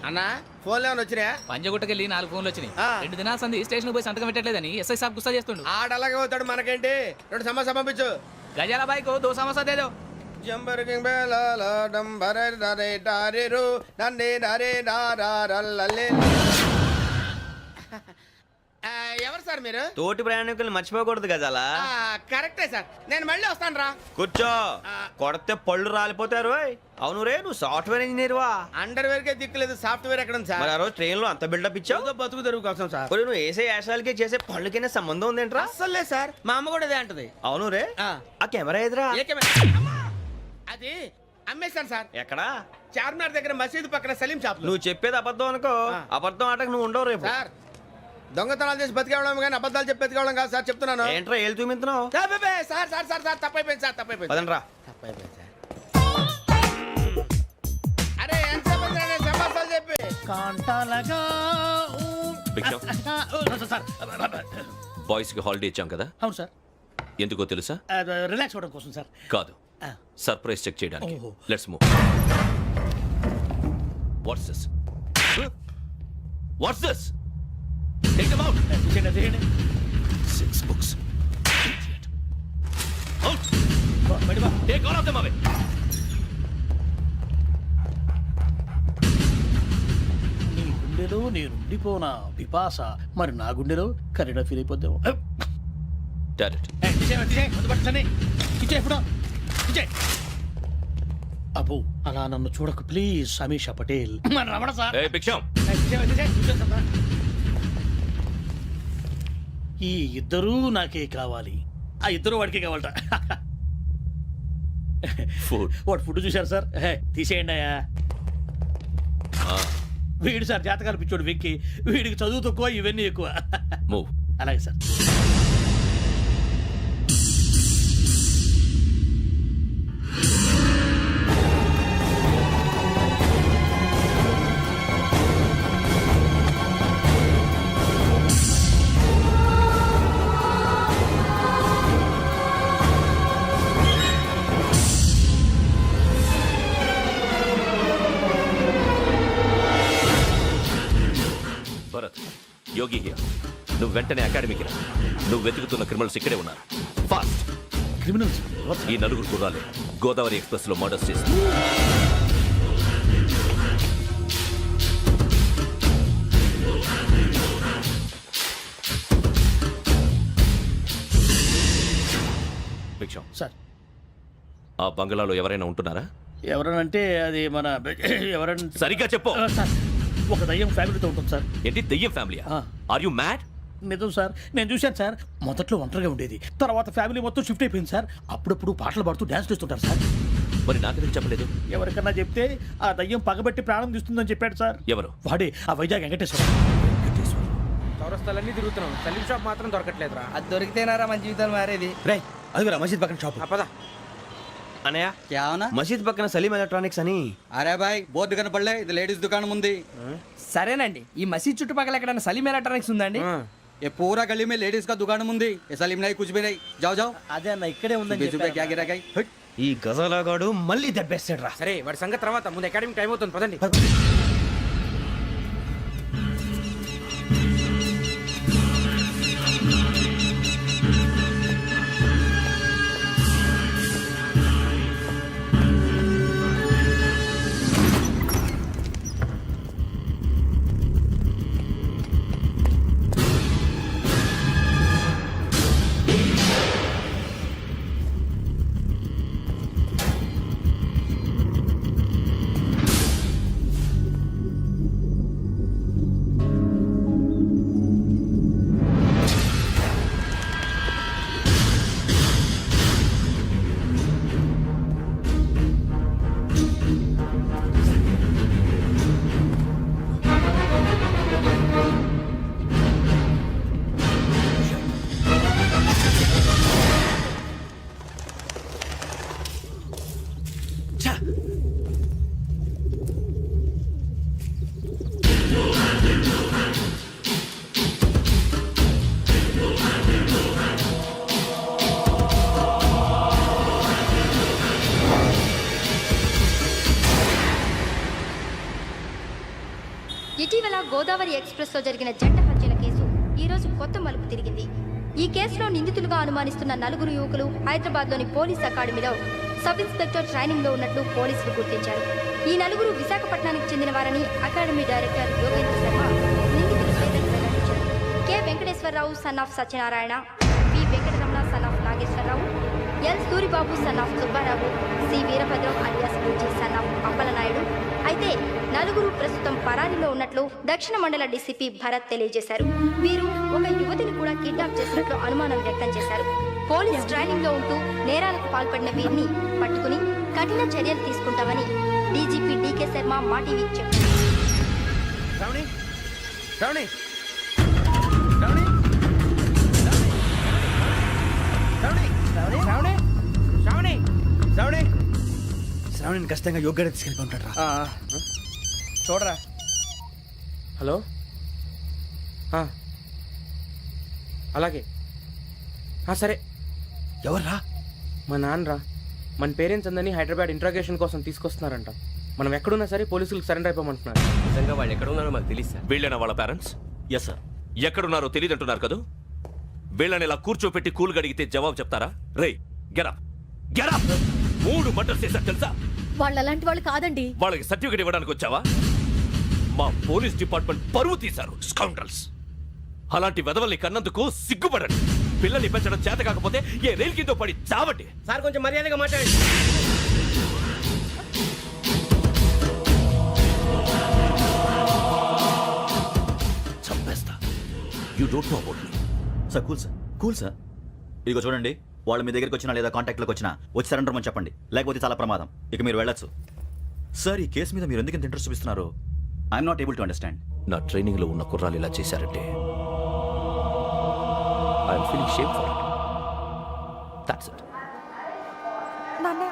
అన్నా ఫోన్లో ఏమైనా వచ్చినాయా? పంజగుట్టకెళ్ళి 4 ఫోన్లు వచ్చినాయి. ఆ. 2 దినాల సంది స్టేషన్ పోయి సంతకం పెట్టలేదని ఎస్ఐ సాబ్ గుస్తా చేస్తుండు. ఆడలాగే పోతాడు, మనకేంటి? 2 సమస్య పంపించు. గజాల బైక్ 2 సమోసా దేదో. జంబరకింగ్ బేలాల డంబరే డరే డారిరు నందే డరే డారారల్లలే. ఎవరు సార్ మీరు? తోటి ప్రయాణికులు మర్చిపోకూడదు గజాల. కరెక్టే సార్, నేను మళ్ళీ వస్తాను రా. కూర్చో, కొడితే పళ్ళు రాలిపోతారు. అవును రే, నువ్వు సాఫ్ట్వేర్ ఇంజనీర్ వా? అండర్వేర్ కే దిక్కులేదు, సాఫ్ట్వేర్ ఎక్కడ ఉంది మరి సార్? ఆ రోజు ట్రైన్ లో అంత బిల్డప్ ఇచ్చావు. బతుకు తెరువు కోసం సార్. ఒరేయ్, నువ్వు వేసే యాశాలకి చేసే పళ్ళకైనా సంబంధం ఉందేంట్రా? అస్సలు లేదు సార్, మా అమ్మ కూడా అదే అంటది. అవును రే, ఆ. ఆ కెమెరా ఎదురా? ఏ కెమెరా? అమ్మా! అది అమ్మేశాను సార్. ఎక్కడా? చార్మినార్ దగ్గర మసీదు పక్కన సలీం షాప్. నువ్వు చెప్పేది అబద్ధం అనుకో. ఆ. అబద్ధం ఆటకు నువ్వు ఉండవు రేపు. సార్, దొంగతనాలు చేసి బతికేవడం కానీ అబద్ధాలు చెప్పి బతికేవడం కాదు సార్, చెప్తున్నాను. ఏంట్రా ఏళ్ళు చూపించినావు? సార్ సార్ సార్ సార్ తప్పైపోయింది సార్, తప్పైపోయింది. పదండ్రా. తప్పైపోయింది సార్. అరే ఎంతసేపు అయింది రా సమాసాలు చెప్పి? కాంటాలగా బాయ్స్ కి హాలిడే ఇచ్చాం కదా, అవును సార్, ఎందుకో తెలుసా? రిలాక్స్ అవ్వడం కోసం సార్. కాదు, సర్ప్రైజ్ చెక్ చేయడానికి. ఓహో. Let's move. What's this? What's this? Take them out. తీయండి. 6 books. Out. Take all of them away. నీ గుండెలో నేను ఉండిపోనా పిపాస, మరి నా గుండెలో కరీడా ఫీల్ అయిపోద్దాము. Direct. అబ్బో, అలా నన్ను చూడకు ప్లీజ్ సమీషా పటేల్. మన రమణ సార్. Hey, Biksham. ఈ ఇద్దరూ నాకే కావాలి, ఆ ఇద్దరు వాడికే కావాలట. Food. వాడు ఫుడ్ చూశారు సార్, తీసేయండి అయ్యా. వీడు సార్ జాతకాలు పిచ్చోడు వెక్కి, వీడికి చదువు తక్కువ ఇవన్నీ ఎక్కువ. Move. అలాగే సార్. Bharat, Yogi here. నువ్వు వెంటనే అకాడమీకి రా. నువ్వు వెతుకుతున్న క్రిమినల్స్ ఇక్కడే ఉన్నారు. ఫాస్ట్. క్రిమినల్స్ ఈ నలుగురు కుర్రాలే గోదావరి ఎక్స్ప్రెస్ లో మర్డర్స్ చేసి భిక్షం. సార్. ఆ బంగ్లాలో ఎవరైనా ఉంటున్నారా? ఎవరనంటే అది మన ఎవరంటే సరిగ్గా చెప్పు. సార్, ఒక దయ్యం ఫ్యామిలీతో ఉంటుంది సార్. ఏంటి దెయ్యం ఫ్యామిలీ? Are you mad? నిజం సార్, నేను చూశాను సార్. మొదట్లో ఒంటరిగా ఉండేది, తర్వాత ఫ్యామిలీ మొత్తం షిఫ్ట్ అయిపోయింది సార్. అప్పుడప్పుడు పాటలు పాడుతూ డ్యాన్స్ చేస్తుంటారు సార్. మరి నాకెందుకు చెప్పలేదు? ఎవరికన్నా చెప్తే ఆ దయ్యం పగబెట్టి ప్రాణం తీస్తుందని చెప్పాడు సార్. ఎవరు? వాడే ఆ వైజాగ్ వెంకటేశ్వర. చౌరస్తాలన్నీ తిరుగుతున్నాం, సలీం షాప్ మాత్రం దొరకట్లేదురా. అది దొరికితేనారా మన జీవితాలు మారేది. రేయ్, అదిగురా మసీద్ పక్కన షాప్. పద. అనయ్య, क्या होना? మసీద్ పక్కన సలీం ఎలక్ట్రానిక్స్ అని. అరే బాయ్, బోర్డు కనపడలే, ఇది లేడీస్ దుకాణం ఉంది. సరేనండి, ఈ మసీద్ చుట్టుపక్కల ఎక్కడైనా సలీం ఎలక్ట్రానిక్స్ ఉందండి? ये पूरा गली में लेडीज का दुकान मुंदी, ये सलीम नहीं कुछ भी नहीं. जाओ जाओ. అదే అన్న ఇక్కడే ఉందని बीस रुपए क्या गिरा गई? ఈ గజాలగాడు మళ్ళీ దెబ్బేస్తాడు రా. సరే, వాడి సంగతి తర్వాత, ముందు అకాడమిక్ టైం అవుతుంది, పదండి. ఇటీవల గోదావరి ఎక్స్ప్రెస్లో జరిగిన జంట హత్యల కేసు ఈరోజు కొత్త మలుపు తిరిగింది. ఈ కేసులో నిందితులుగా అనుమానిస్తున్న 4 యువకులు హైదరాబాద్లోని పోలీస్ అకాడమీలో సబ్ ఇన్స్పెక్టర్ ట్రైనింగ్లో ఉన్నట్లు పోలీసులు గుర్తించారు. ఈ 4 విశాఖపట్నానికి చెందిన వారని అకాడమీ డైరెక్టర్ యోగేంద్ర శర్మ నిందితుల పేర్లను వెల్లడించారు. K Venkateswararao son of Satyanarayana, P Venkataramana son of Nageswararao, L Suribabu son of Subbarao, C Veerabhadram alias Bujji son of Appalanaidu. అయితే 4 ప్రస్తుతం పరారీలో ఉన్నట్లు దక్షిణ మండల డీసీపీ భరత్ తెలియజేశారు. వీరు ఒక యువతిని కూడా కిడ్నాప్ చేసినట్లు అనుమానం వ్యక్తం చేశారు. పోలీస్ ట్రైనింగ్ లో ఉంటూ నేరాలకు పాల్పడిన వీరిని పట్టుకుని కఠిన చర్యలు తీసుకుంటామని డీజీపీ డీకే శర్మ మా టీవీకి చెప్పారు. శ్రావణి శ్రావణి శ్రావణి శ్రావణి శ్రావణి శ్రావణి శ్రావణి శ్రావణిని ఖచ్చితంగా యోగ్యత తీసుకెళ్ళి ఉంటాడు రా. చూడరా. హలో అలాగే సరే. ఎవర్రా? మా నాన్నరా. మన పేరెంట్స్ అందరినీ హైదరాబాద్ ఇంట్రాగేషన్ కోసం తీసుకొస్తున్నారంట. మనం ఎక్కడున్నా సరే పోలీసులకు సరెండర్ అయిపోమంటున్నారు. నిజంగా వాళ్ళు ఎక్కడ ఉన్నారో మాకు తెలియదు సార్. వీళ్ళైనా వాళ్ళ పేరెంట్స్? Yes sir. ఎక్కడున్నారో తెలియదంటున్నారు కదా. వీళ్ళని ఇలా కూర్చోపెట్టి కూల్ గడిగితే జవాబు చెప్తారా? రే గెటప్ గెటప్. 3 మర్డర్స్ చేశారు తెలుసా? వాళ్ళు అలాంటి వాళ్ళు కాదండి. వాళ్ళకి సర్టిఫికేట్ ఇవ్వడానికి వచ్చావా? మా పోలీస్ డిపార్ట్మెంట్ పరువు తీశారు స్కౌండ్రల్స్. అలాంటి వెధవల్ని కన్నందుకు సిగ్గుపడండి. పిల్లల్ని పెంచడం చేత కాకపోతే ఏ రైలు కింద పడి చావండి. సార్ కొంచెం మర్యాదగా మాట్లాడండి. చంపేస్తా. You don't know about me. Sir cool sir. ఇదిగో చూడండి, వాళ్ళు మీ దగ్గరికి వచ్చినా లేదా కాంటాక్ట్లోకి వచ్చినా వచ్చి సరెండర్ అని చెప్పండి, లేకపోతే చాలా ప్రమాదం. ఇక మీరు వెళ్ళొచ్చు. సార్, ఈ కేసు మీద మీరు ఎందుకు ఇంత ఇంట్రెస్ట్ చూపిస్తున్నారు? I'm not able to understand. నా ట్రైనింగ్ లో ఉన్న కుర్రాలు ఇలా చేశారంటే I'm feeling shame for it. That's it. నాన్న,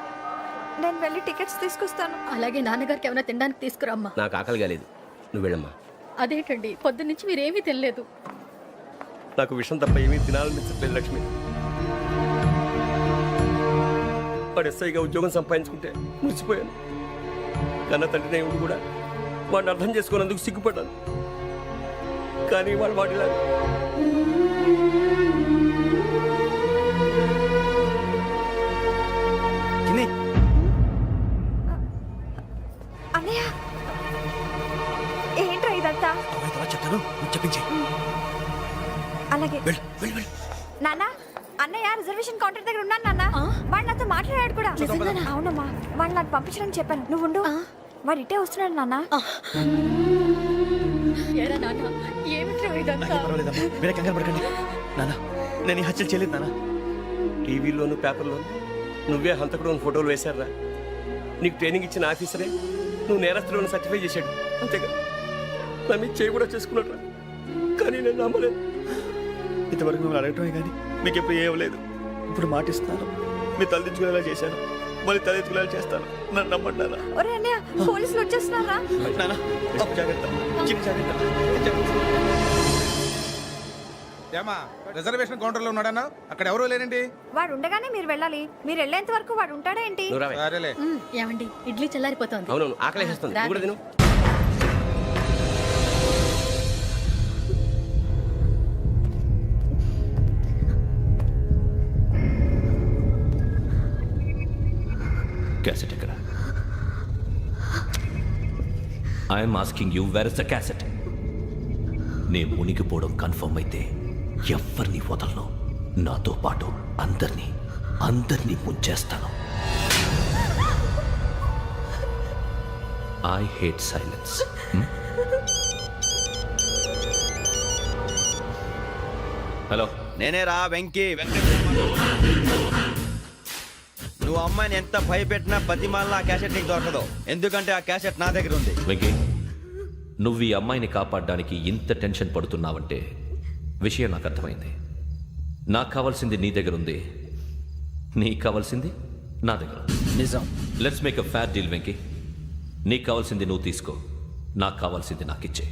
నేను వెళ్ళి టికెట్స్ తీసుకొస్తాను. అలాగే నాన్నగారికి ఏమైనా తినడానికి తీసుకురమ్మా. నాకు ఆకలి కాలేదు, నువ్వు వెళ్ళమ్మా. అదేంటండి, పొద్దున్నుంచి మీరేమీ తినలేదు. నాకు విషయం తప్ప ఏమీ తినాలనిపించట్లేదు లక్ష్మి. వాడు ఎస్ఐగా ఉద్యోగం సంపాదించుకుంటే మురిసిపోయాను. కన్న తండ్రినే ఉండి కూడా వాడిని అర్థం చేసుకున్నందుకు సిగ్గుపడ్డాను. కానీ వాడు వాడిలా అన్నయ్య, ఏంట్రా ఇదంతా? చెప్తాను, చెప్పించి. అలాగే నాన్న. అన్నయ్య రిజర్వేషన్ కౌంటర్ దగ్గర ఉన్నాను నాన్న. వాడు నాతో మాట్లాడాడు కూడా. అవునమ్మా, వాడు నాకు పంపించడం చెప్పాను. నువ్వు ఉండు, వాడు ఇట్టే వస్తున్నాడు నాన్న. మీరే కంగారు పడకండి నాన్న. నేను ఈ హత్యలు చేయలేదు నాన్న. టీవీలోను పేపర్లోను నువ్వే హంతకుడు ఫోటోలు వేశారా? నీకు ట్రైనింగ్ ఇచ్చిన ఆఫీసరే నువ్వు నేరస్తులను సర్టిఫై చేశాడు. అంతేగా నా మీద చేయి కూడా చేసుకున్నట్రా. కానీ నేను నమ్మలేదు. ఇంతవరకు మిమ్మల్ని అడగటమే కానీ మీకు ఎప్పుడు ఏమలేదు. ఇప్పుడు మాటిస్తాను, మీరు తలదించుకునేలా చేశాను, మళ్ళీ తలెత్తుకునేలా చేస్తాను. నన్ను నమ్మండి నాన్న. ఒరే అన్నయ్య, పోలీసులు వచ్చేస్తున్నారా? నాన్న జాగ్రత్త, చిన్న జాగ్రత్త. ఏమా రిజర్వేషన్ కౌంటర్ లో ఉన్నాడన్నా? అక్కడ ఎవరూ లేనండి. వాడు ఉండగానే మీరు వెళ్ళాలి. మీరు వెళ్ళేంత వరకు వాడు ఉంటాడా ఏంటి? సరేలే. ఏమండి, ఇడ్లీ చల్లారిపోతుంది. అవును, ఆకలేస్తుంది. కూడా తిను. క్యాసెట్ ఎక్కడ? I'm asking you, where is the cassette? నే మునిగిపోవడం కన్ఫర్మ్ అయితే ఎవ్వరిని వదలను. నాతో పాటు అందరినీ ముంచేస్తాను. I hate silence. హలో, నేనే రా వెంకీ. నువ్వు అమ్మాయిని ఎంత భయపెట్టినా బతిమాలినా ఆ క్యాసెట్ నీకు దొరకదు. ఎందుకంటే ఆ క్యాసెట్ నా దగ్గర ఉంది. వెంకీ, నువ్వు ఈ అమ్మాయిని కాపాడడానికి ఇంత టెన్షన్ పడుతున్నావంటే విషయం నాకు అర్థమైంది. నాకు కావాల్సింది నీ దగ్గర ఉంది, నీకు కావాల్సింది నా దగ్గర. నిజం. Let's make a fair deal Venky. నీకు కావాల్సింది నువ్వు తీసుకో, నాకు కావాల్సింది నాకు ఇచ్చే.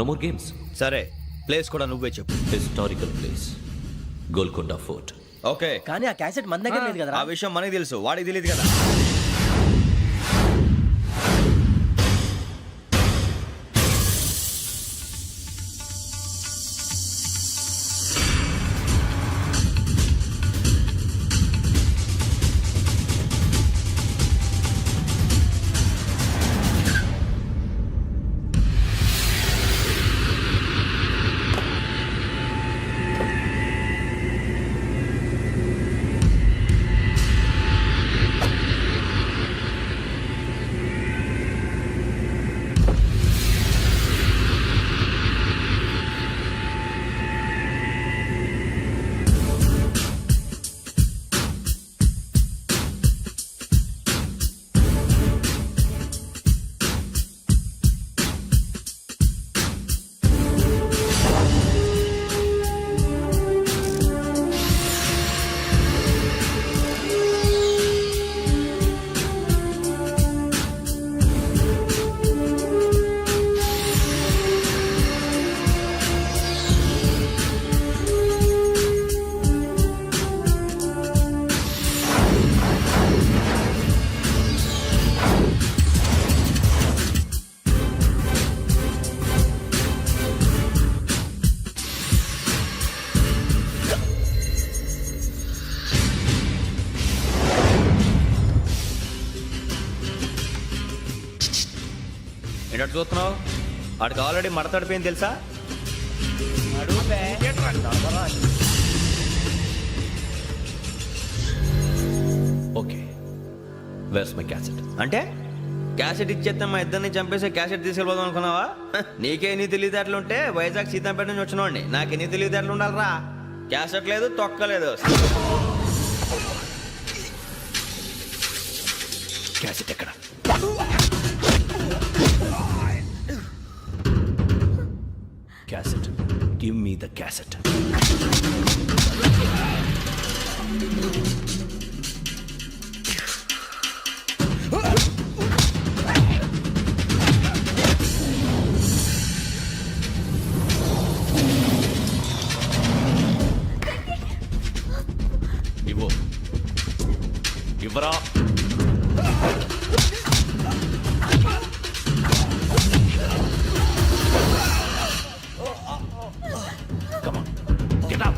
No more games. సరే, ప్లేస్ కూడా నువ్వే చెప్పు. Historical place, Golconda fort. Okay, కానీ ఆ క్యాసెట్ మన దగ్గర లేదు కదా. ఆ విషయం మనకి తెలుసు, వాడికి తెలియదు కదా. ఏంటంటే చూస్తున్నావు? వాడికి ఆల్రెడీ మడతడిపోయింది తెలుసా? Okay where's my cassette? అంటే క్యాసెట్ ఇచ్చేస్తే మా ఇద్దరిని చంపేసి క్యాసెట్ తీసుకెళ్ళిపోదాం అనుకున్నావా? నీకే ఎన్ని తెలివితేటలు ఉంటే వైజాగ్ సీతంపేట నుంచి వచ్చినోడిని నాకు ఎన్ని తెలివితేటలు ఉండాలరా? క్యాసెట్ లేదు, తొక్కలేదు. క్యాసెట్ ఎక్కడ? Cassette, give me the cassette. ఇవ్వు, ఇవ్వరా. Come on, get up.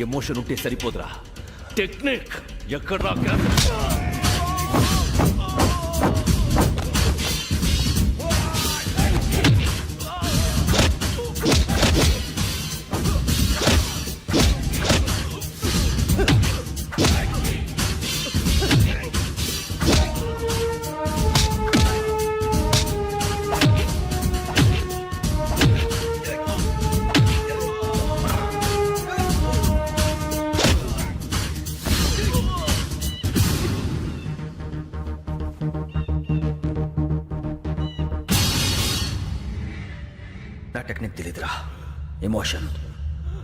Emotion ఉంటే సరిపోదురా, టెక్నిక్ ఎక్కడ్రా? నా టెక్నిక్ తెలీదురా, ఎమోషన్.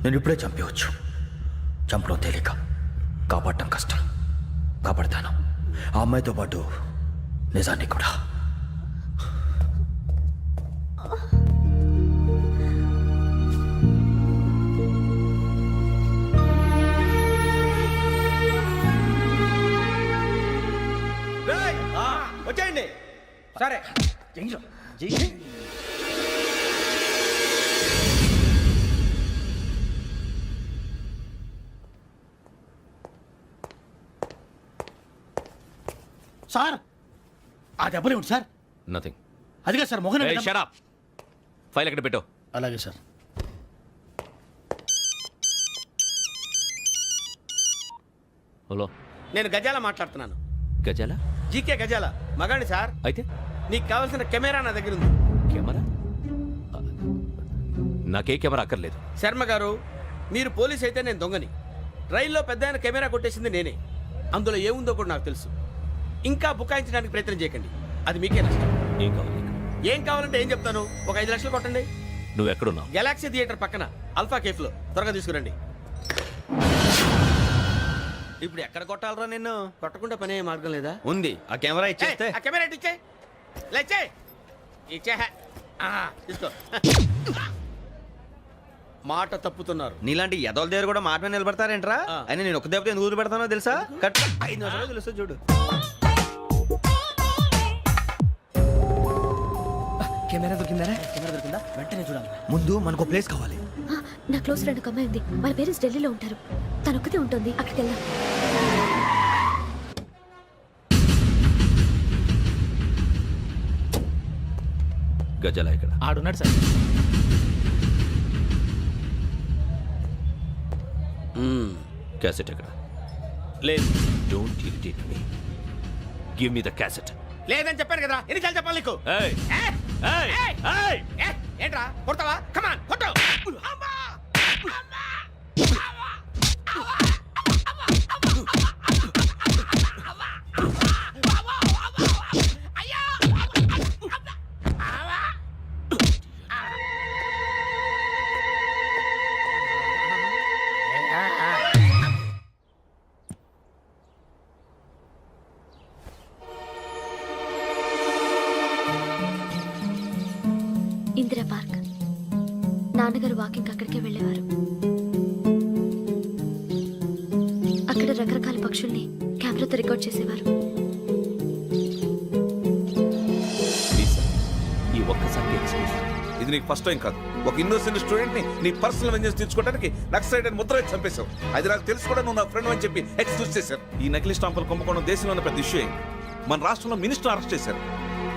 నేను ఇప్పుడే చంపేవచ్చు. చంపడం తేలిక, కాపాడటం కష్టం. కాపాడతాను ఆ అమ్మాయితో పాటు నిజాన్ని కూడా. వచ్చేయండి. సరే సార్, ఆ దెబ్బలు ఏమిటి సార్? నథింగ్. అదిగా sir Mohan. Shut up. File ఎక్కడ పెట్టు? అలాగే సార్. హలో, నేను గజాల మాట్లాడుతున్నాను. గజాల? జీకే గజాల మగాండి సార్. అయితే నీకు కావాల్సిన కెమెరా నా దగ్గర ఉంది. కెమెరా? నాకే కెమెరా అక్కర్లేదు. శర్మ గారు, మీరు పోలీస్ అయితే నేను దొంగని. రైల్లో పెద్ద ఆయన కెమెరా కొట్టేసింది నేనే. అందులో ఏముందో కూడా నాకు తెలుసు. ఇంకా బుకాయించడానికి ప్రయత్నం చేయకండి, అది మీకే నష్టం. ఏం కావాలి? ఏం కావాలంటే ఏం చెప్తాను. ఒక 5 లక్షలు కొట్టండి. నువ్వు ఎక్కడున్నావు? గెలాక్సీ థియేటర్ పక్కన అల్ఫా కేఫ్లో. త్వరగా తీసుకురండి. ఇప్పుడు ఎక్కడ కొట్టాలరా నిన్ను? కొట్టకుండా పనే మార్గం లేదా? ఉంది. ఆ కెమెరా ఇచ్చేస్తే. ఆ కెమెరా ఇచ్చే లేచే ఇచ్చే తీసుకో. మాట తప్పుతున్నారు. నీలాంటి ఎదల దగ్గర కూడా మాట మీద నిలబడతారేంట్రా? అయినా నేను ఒక దెబ్బతో ఎందుకు పెడతానో తెలుసా? కట్ 5 నిమిషాలు తెలుసు చూడు. కెమెరా దొరికిందా? వెంటనే చూడాలి. ముందు మనకు ప్లేస్ కావాలి. నా క్లోజ్ ఫ్రెండ్ ఒక అమ్మాయి ఉంది. వాళ్ళ పేరెంట్స్ ఢిల్లీలో ఉంటారు. తను ఒక్కతే ఉంటుంది. అక్కడికి వెళ్దాం. గజాల ఇక్కడ? ఆడున్నాడు సార్. క్యాసెట్ ఎక్కడ? లేదు. Don't irritate me. Give me the cassette. లేదని చెప్పాను కదా, ఎన్నిసార్లు చెప్పాలి నీకు? ఏయ్ ఏయ్ ఏయ్! ఏంట్రా కొడతావా? కమాన్ కొట్టు. ఇందిరా పార్క్. నాన్నగారు వాకింగ్ అక్కడికే వెళ్ళేవారు. అక్కడ రకరకాల పక్షుల్ని కెమెరాతో రికార్డ్ చేసేవారు. ప్లీజ్ సార్, ఈ ఒక్కసారి ఎక్స్క్యూజ్. ఇది నీకు ఫస్ట్ టైం కాదు. ఒక ఇన్నోసెంట్ స్టూడెంట్ ని నీ పర్సనల్ వెంజెన్స్ తీర్చుకోవడానికి నక్సలైట్ అని ముద్ర వేసి చంపేశావు. అది నాకు తెలుసు కూడా నువ్వు నా ఫ్రెండ్ అని చెప్పి ఎక్స్క్యూజ్ చేశారు. ఈ నకిలీ స్టాంపులు కుంభకోణం దేశంలో ఉన్న పెద్ద ఇష్యూ అయింది. మన రాష్ట్రంలో మినిస్టర్ అరెస్ట్ చేశారు.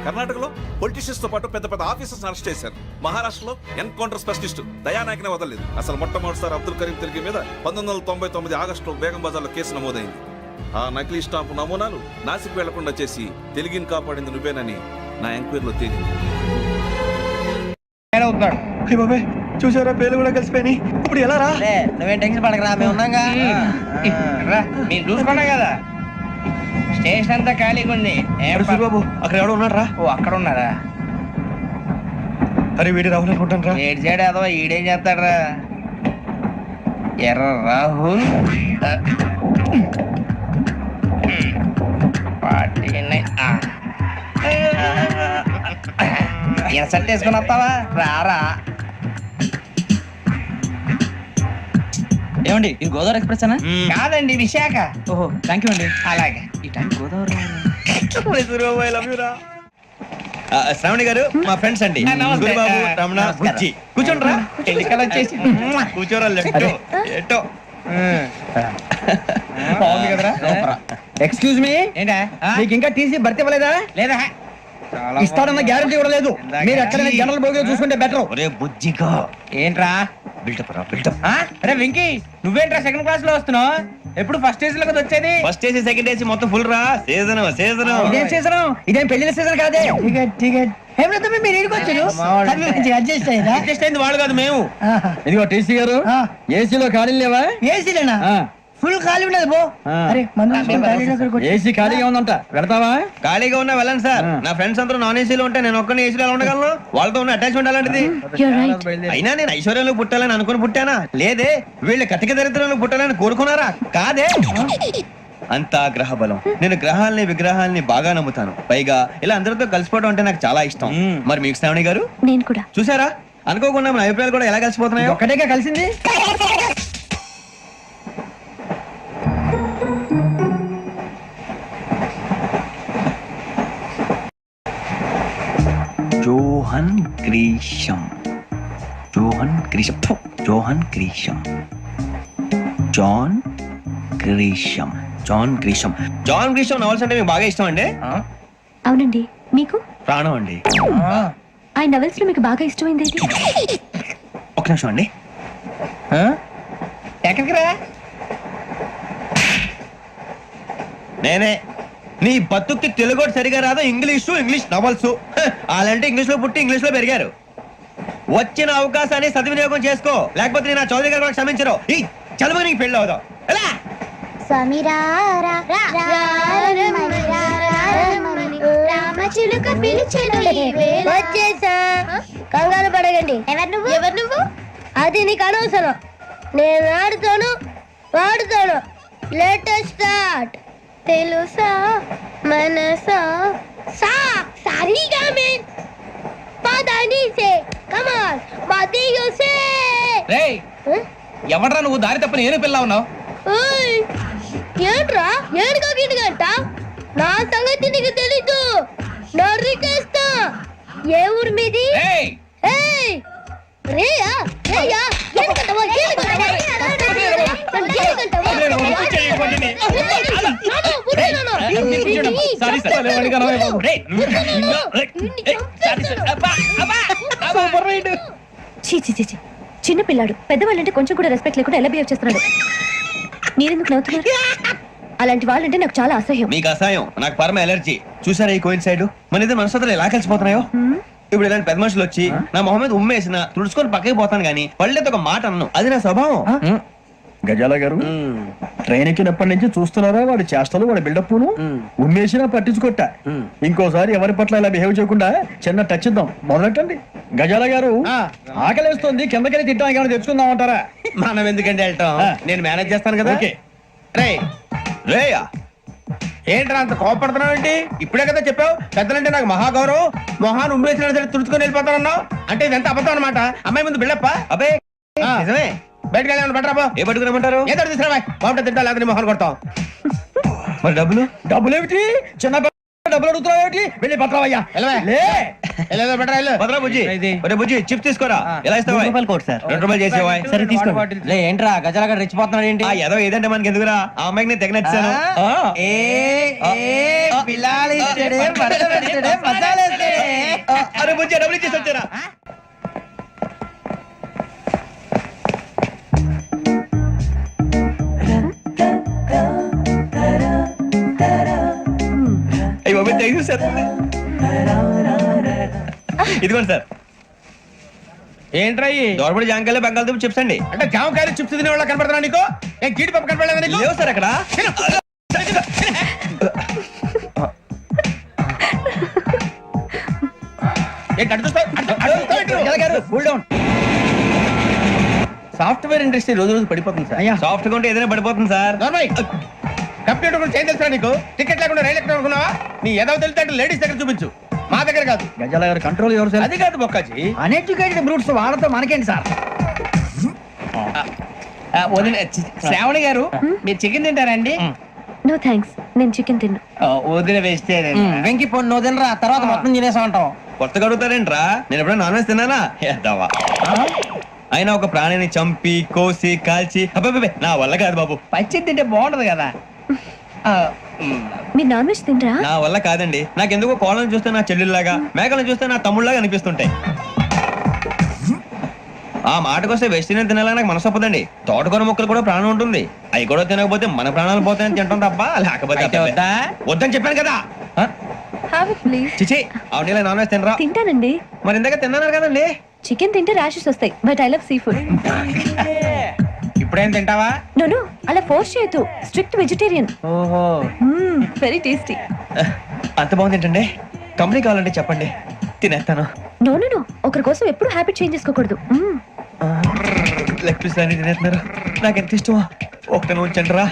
కర్ణాటకలో పొలిటీషియన్స్ తో పాటు పెద్ద పెద్ద ఆఫీసర్స్ అరెస్ట్ చేశారు. మహారాష్ట్రలో ఎన్కౌంటర్ స్పెషలిస్ట్ దయానాయకనే వదలలేదు. అసలు మొట్టమొదటిసారి అబ్దుల్ కరీం తిరిగి మీద 1999 ఆగస్టులో బేగం బజార్లో కేసు నమోదైంది. ఆ నకిలీ స్టాంపు నమూనాలు నాసిక్ వెళ్లకుండా చేసి తెలుగుని కాపాడింది నువ్వేనని నా ఎంక్వైరీలో తేలింది. చూసారా, పేర్లు కూడా కలిసిపోయినాయి. ఇప్పుడు ఎలా రా? నువ్వేం టెన్షన్ పడకరా, మేము ఉన్నాగా. మీరు చూసుకున్నా కదా, స్టేషన్ అంతా ఖాళీగా ఉంది. బాబు అక్కడ ఎవడో ఉన్నాడు రా. ఓ అక్కడ ఉన్నారా? అరే వీడి రాహుల్ అనుకుంటాను రా. ఏడు చేయడం అదో ఈడేం చేస్తాడరా? ఎర్ర రాహుల్ ఇన్సర్ట్ వేసుకుని వస్తావా? రారా. ఏమండి ఇది గోదావరి ఎక్స్ప్రెస్ అనా? కాదండి, విశాఖ. ఓహో థ్యాంక్ యూ అండి. అలాగే. ఈ టైం గోదావరి శ్రావణి గారు మా ఫ్రెండ్స్ అండి. నమస్తే. గురుబాబు, రమణ, బుజ్జి. కూర్చోండి రా. ఎన్నికలు వచ్చేసి కూర్చోరా. లెఫ్ట్ ఎటో. బాగుంది కదరా? ఎక్స్క్యూజ్ మీ, ఏంటా? మీకు ఇంకా టీసీ భర్తీ ఇవ్వలేదా? లేదా ఇస్తాడన్న గ్యారంటీ కూడా లేదు. మీరు ఎక్కడైనా జనరల్ బోగిలో చూసుకుంటే బెటర్. ఒరే బుజ్జిగా ఏంట్రా? బిల్డప్ రా, బిల్డప్. అరే వెంకీ, నువ్వేంట్రా సెకండ్ క్లాస్ లో వస్తున్నావు? ఎప్పుడు ఫస్ట్ ఏసీ లో కదా వచ్చేది? ఫస్ట్ ఏసీ సెకండ్ ఏసీ మొత్తం ఫుల్ రా. Season season. ఇదేం సీజన్? ఇదేం పెళ్లిన సీజన్ కాదే. టికెట్ మీరు ఇంటికి వచ్చారు. అడ్జస్ట్ అయ్యారా? అడ్జస్ట్ అయింది వాళ్ళు కాదు, మేము. ఇదిగో టీసీ గారు, ఏసీలో ఖాళీలు లేవా? ఏసీలేనా? ఫుల్ ఖాళీ ఉండదు బో. అరే ఏసీ ఖాళీగా ఉందంట, పెడతావా? ఖాళీగా ఉన్నా వెళ్ళండి సార్. నా ఫ్రెండ్స్ అందరూ నాన్ ఏసీలో ఉంటే నేను ఒక్కనే ఏసీలో ఎలా ఉండగలను? వాళ్ళతో ఉన్న అటాచ్మెంట్ అలాంటిది. అయినా నేను ఐశ్వర్యంలో పుట్టాలని అనుకుని పుట్టానా? లేదే. వీళ్ళు కటిక దరిద్రంలో పుట్టాలని కోరుకున్నారా? కాదే. అంతా గ్రహ బలం. నేను గ్రహాలని విగ్రహాలని బాగా నమ్ముతాను. పైగా ఇలా అందరితో కలిసిపోవడం అంటే నాకు చాలా ఇష్టం. మరి మీకు శ్రావణి గారు? నేను కూడా. చూసారా, అనుకోకుండా మన అభిప్రాయాలు కూడా ఎలా కలిసిపోతున్నాయో. ఒక్కటేగా కలిసింది. Johan Grisham, Johan Grisham, Johan Grisham, John Grisham, John Grisham. John Grisham novels అంటే మీకు బాగా ఇష్టం అండి? అవునండి. మీకు? ప్రాణం అండి. ఆ నవెల్స్ లో మీకు బాగా ఇష్టమైంది? ఒక నిమిషం అండి. ఎక్కడికి రా? నేనే. నీ బతుక్కి తెలుగు సరిగా రాదు, ఇంగ్లీష్ నవల్స్. అలాంటి ఇంగ్లీష్ లో పుట్టి ఇంగ్లీష్ లో పెరిగారు. వచ్చిన అవకాశాన్ని సద్వినియోగం చేసుకో, లేకపోతే నేను ఆ చౌదరి గారు కూడా క్షమించరు. ఈ చదువు నీకు పెళ్ళి అవుదాం. ఎలా? కంగారు పడగండి. ఎవరు నువ్వు? అది నీకు అనవసరం. నేను ఆడుతాను, వాడుతాను. Latest start. తెలుసా మనసా సా సారీగా మే పదాని సే కమాల్ బాదియో సే. రేయ్, ఎవడ్రా నువ్వు? దారి తప్ప నేను పిల్ల ఉన్నావు. ఓయ్ ఏంట్రా ఏడుగా గిడుగంట? నా సంగతి నీకు తెలీదు. నరికేస్తా. ఏ ఊరు మీది? ఏయ్ ఏయ్ రేయా రేయా ఏంటంటవా? చిన్న పిల్లాడు. పెద్దవాళ్ళంటే కొంచెం కూడా రెస్పెక్ట్ లేకుండా ఎలా బిహేవ్ చేస్తున్నాడు. మీరెందుకు నవ్వుతున్నారు? అలాంటి వాళ్ళంటే నాకు చాలా అసహ్యం. మీకు అసహాయం, నాకు పరమ ఎలర్జీ. చూసారా ఈ కోయిన్ సైడ్? మన ఇద్దరు మనసులో ఎలా కలిసిపోతున్నాయో. ఇప్పుడు ఇలాంటి పెద్ద మనుషులు వచ్చి నా మొహం మీద ఉమ్మేసిన తుడుచుకొని పక్కకి పోతాను కానీ పళ్ళేతో ఒక మాట అన్ను. అది నా స్వభావం. గజాల గారు, ట్రైన్ ఎక్కినప్పటి నుంచి చూస్తున్నారా వాడి చేష్టలు, వాడి బిల్డప్ ఉమ్మేసినా పట్టించుకోట. ఇంకోసారి ఎవరి పట్ల ఇలా బిహేవ్ చేయకుండా చిన్న టచ్ ఇద్దాం. మొదలెట్టండి. గజాల గారు, ఆకలేస్తుంది, కిందకెళ్ళి తిట్టానికి ఏమైనా తెచ్చుకుందాం అంటారా? మనం ఎందుకంటే వెళ్తాం, నేను మేనేజ్ చేస్తాను కదా. రే రేయా, ఏంట్రా అంత కోపడుతున్నావు ఏంటి? ఇప్పుడే కదా చెప్పావు పెద్దలంటే నాకు మహాగౌరవం, మొహాన్ని ఉమ్మేసిన సరే తుడుచుకొని వెళ్ళిపోతానన్నావు. అంటే ఇదంతా అబద్ధం అనమాట. అమ్మాయి ముందు బిళ్ళప్ప. అబ్బే నిజమే. బయటకు వెళ్ళాను బట్రాబో. ఏ పట్టుకురమ్మంటారు? ఏదో తీసుకురా బాగుంటుంది తింటా లేదని మొహన్ కొడతాం. మరి డబ్బులు? డబ్బులు ఏమిటి చిన్న డబ్బులు అడుగుతున్నావు ఏమిటి? వెళ్ళి పట్టరావయ్యా. భద్రా బుజ్జి, ఒరే బుజ్జి చిప్స్ తీసుకోరా. ఎలా ఇస్తావా? ₹2 చేసేవా? సరే తీసుకో. లే ఏంట్రా గజాలగా రెచ్చిపోతున్నాడు ఏంటి? ఆ ఏదో ఏదంటే మనకి ఎందుకురా, ఆ అమ్మాయికి నేను తెగ నచ్చాను. అరే బుజ్జి డబ్బులు ఇచ్చేసి వచ్చారా? అయ్యో థ్యాంక్ యూ సార్. ఇదిగోండి సార్. ఏంట్రా దోరబడి జాంకాయలు బంగాళదుంప చిప్స్ అండి. అంటే జామకాయలు చిప్స్ తినే వాళ్ళ కనపడుతున్నా నీకు? ఏం జీడిపప్పు కనపడలేదు నీకు? లేవు సార్ అక్కడ. సాఫ్ట్వేర్ ఇండస్ట్రీ రోజు రోజు పడిపోతుంది సార్. సాఫ్ట్ గా ఉంటే ఏదైనా పడిపోతుంది సార్. కంప్యూటర్ గురించి ఏం తెలుసా నీకు? టికెట్ లేకుండా రైలు ఎక్కడ అనుకున్నావా? నీ ఏదో తెలితే లేడీస్ దగ్గర చూపించు, మా దగ్గర కాదు. గజాల గారు కంట్రోల్ ఎవరు సార్? అది కాదు బొక్కాజీ. అన్ఎడ్యుకేటెడ్ బ్రూట్స్ వాళ్ళతో మనకేంటి సార్? శ్రావణి గారు మీరు చికెన్ తింటారండి? నో థ్యాంక్స్, నేను చికెన్ తిన్ను. వదిన వేస్తే వెంకి పొన్ను నువ్వు తినరా, తర్వాత మొత్తం తినేసా ఉంటాం. కొత్తగా అడుగుతారేంట్రా? నేను ఎప్పుడైనా నాన్ వెజ్ తిన్నానా? ఎద్దావా. అయినా ఒక ప్రాణిని చంపి కోసి కాల్చి అబ్బబ్బే నా వల్ల కాదు బాబు. పచ్చి తింటే బాగుంటది కదా. మీరు నాన్ వెజ్ తినరా? నా వల్ల కాదండి. నాకెందుకో కోళ్ళని చూస్తే నా చెల్లెల్లాగా, మేకలను చూస్తే నా తమ్ముళ్ళలాగా అనిపిస్తుంటాయి. ఆ మాటకొస్తే వెస్టిరియన్ తినాలని నాకు మనసు ఒప్పదండి. తోటకూర మొక్కలు కూడా ప్రాణం ఉంటుంది. అవి కూడా తినకపోతే మన ప్రాణాలు పోతాయని తింటాం తప్ప లేకపోతే వద్దని చెప్పాను కదా. Have it please. చిచి అవునీ నాన్ వెజ్ తినరా? తింటానండి. మరి ఇందాక తిన్నాను కదండి. చికెన్ తింటే ర్యాషెస్ వస్తాయి, but I love sea food. ఇప్పుడేం తింటావా? నో అలా ఫోర్స్ చేయొద్దు. Strict vegetarian. ఓహో వెరీ టేస్టీ. అంత బాగుంది ఏంటండి? కంపెనీ కావాలంటే చెప్పండి, తినేస్తాను. నో ఒకరి కోసం ఎప్పుడు హ్యాబిట్ చేంజ్ చేసుకోకూడదు. లెగ్ పీస్ అన్ని తినేస్తున్నారు. నాకు ఎంత ఇష్టమో ఒకటి ఉంచండి రా.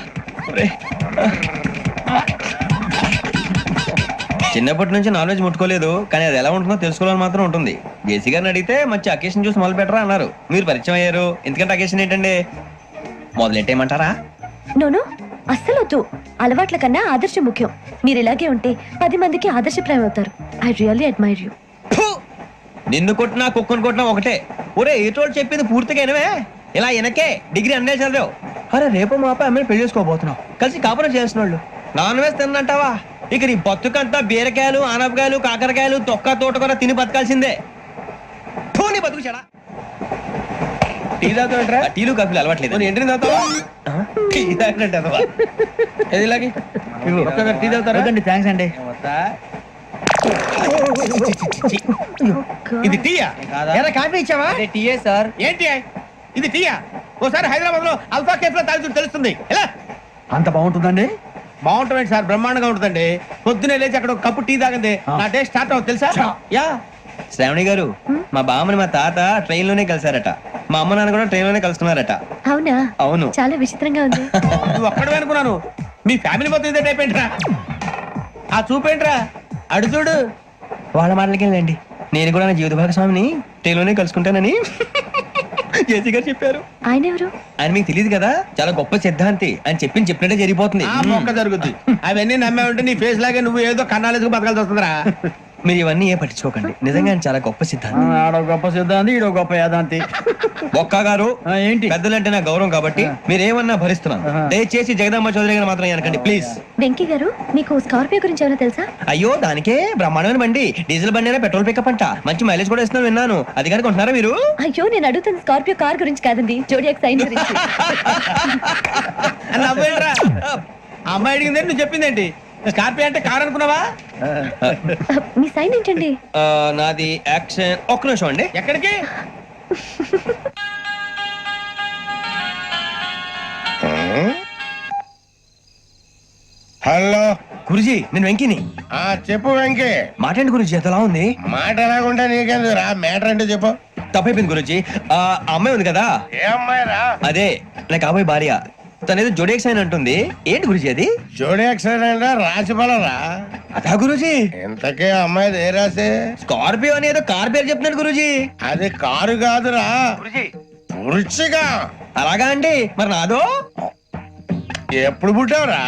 చిన్నప్పటి నుంచి నాన్ వెజ్ ముట్టుకోలేదు, కానీ అది ఎలా ఉంటుందో తెలుసుకోవాలని మాత్రం ఉంటుంది. జేసీ గారిని అడిగితే మంచి అకేషన్ చూసి మొదలు పెట్టరా అన్నారు. మీరు పరిచయం అయ్యారు, ఎందుకంటే అకేషన్ ఏంటండి? మొదలెట్టేయమంటారా? నో అస్సలు వద్దు. అలవాట్ల కన్నా ఆదర్శం ముఖ్యం. మీరు ఇలాగే ఉంటే 10 మందికి ఆదర్శప్రాయం అవుతారు. I really admire you. నిన్ను కొట్టినా కుక్కను కొట్టినా ఒకటే. ఒరే ఏటోళ్ళు చెప్పింది పూర్తిగా వినవే. ఇలా వెనకే డిగ్రీ అన్నే చదివావు. అరే రేపు మా అబ్బాయి అమ్మాయిని పెళ్లి చేసుకోబోతున్నావు, కలిసి కాపురం చేసిన వాళ్ళు. నాన్ వెజ్ తిన్నంటావా? ఇక నీ బతుకంతా బీరకాయలు ఆనపకాయలు కాకరకాయలు తొక్క తోట కూడా తిని బతకాల్సిందే. నీ బతుకు చెడా. టీ తాగుతాంట్రా? టీలు కాఫీలు అలవాట్లేదు. ఎంట్రీ తాగుతావా? టీ తాగినట్టు అదవా. ఇలాగే టీ తాగుతారా? థ్యాంక్స్ అండి. ఇది టీయా? కాఫీ ఇచ్చావా? టీయే సార్. ఏంటి ఇది టీయా? ఓసారి హైదరాబాద్ లో అల్ఫా కేఫ్ లో తాగుతూ తెలుస్తుంది. ఎలా అంత బాగుంటుందండి? బాగుంటుంది సార్, బ్రహ్మాండంగా ఉంటుందండి. పొద్దునే లేచి అక్కడ ఒక కప్పు టీ తాగండి నా డే స్టార్ట్ అవుతుంది తెలుసా? యా. శ్రావణి గారు, మా బామ్మని మా తాత ట్రైన్ లోనే కలిసారట. మా అమ్మ నాన్న కూడా ట్రైన్ లోనే కలుస్తున్నారట. అవునా? అవును. చాలా విచిత్రంగా ఉంది. నువ్వు ఒక్కడే అనుకున్నాను, మీ ఫ్యామిలీ మొత్తం ఇదే టైప్ ఏంట్రా? ఆ చూపేంట్రా అడు చూడు. వాళ్ళ మాటలకి వెళ్ళండి. నేను కూడా నా జీవిత భాగస్వామిని ట్రైన్ లోనే కలుసుకుంటానని జేసీ గారు చెప్పారు. ఆయన ఎవరు? ఆయన మీకు తెలియదు కదా, చాలా గొప్ప సిద్ధాంతి అని చెప్పినట్టే జరిగిపోతుంది. మొక్క జరుగుద్ది. అవన్నీ నమ్మే ఉంటే నీ ఫేస్ లాగే నువ్వు ఏదో కన్నాలేసుకు బతకాల్సి వస్తుందిరా. మీరు ఇవన్నీ ఏ పట్టించుకోకండి, నిజంగా ఆయన చాలా గొప్ప సిద్ధాంతి. ఆడో గొప్ప సిద్ధాంతి, ఈడో గొప్ప యాదాంతి. బొక్క గారు ఏంటి? పెద్దలంటే నా గౌరవం కాబట్టి మీరేమన్నా భరిస్తున్నాను. దయచేసి జగదమ్మ చౌదరి గారు మాత్రం అనకండి ప్లీజ్. వెంకీ గారు, మీకు స్కార్పియో గురించి ఏమైనా తెలుసా? అయ్యో దానికే బ్రహ్మాండమైన బండి, డీజిల్ బండి అయినా పెట్రోల్ పికప్ అంట, మంచి మైలేజ్ కూడా ఇస్తున్నాను విన్నాను. అది కానీ కొంటున్నారా మీరు? అయ్యో నేను అడుగుతుంది స్కార్పియో కార్ గురించి కాదండి, జోడియాక్ సైన్ గురించి. అమ్మాయి అడిగింది నువ్వు చెప్పిందేంటి? స్కార్పియో అంటే కార్ అనుకున్నావా? మీ సైన్ ఏంటండి? నాది యాక్షన్. ఒక్క నిమిషం అండి. ఎక్కడికి? హలో గురుజీ, నేను వెంకిని. చెప్పు వెంకీ. మాట్లాడి గురుజీ, ఎంతలా ఉంది? మాట ఎలాగుంటా నీకెందుకు రా, మ్యాటర్ అంటే చెప్పు. తప్పైపోయింది గురుజీ. ఆ అమ్మాయి ఉంది కదా, ఏ అమ్మాయి రా? అదే నా కాబోయే భార్య. తనేదో జోడేక్ సైన్ అంటుంది. ఏంటి గురుజీ అది? జోడి యాక్సిడెంట్ రాసి పడరా? అదా గురుజీ. ఇంతకే అమ్మాయి ఏ రాసి? స్కార్పియో అని ఏదో కార్ పేరు చెప్తున్నాడు గురుజీ. అది కారు కాదురా, వృచ్చిక. అలాగా అండి మరి నాదో ఎప్పుడు పుట్టావురా?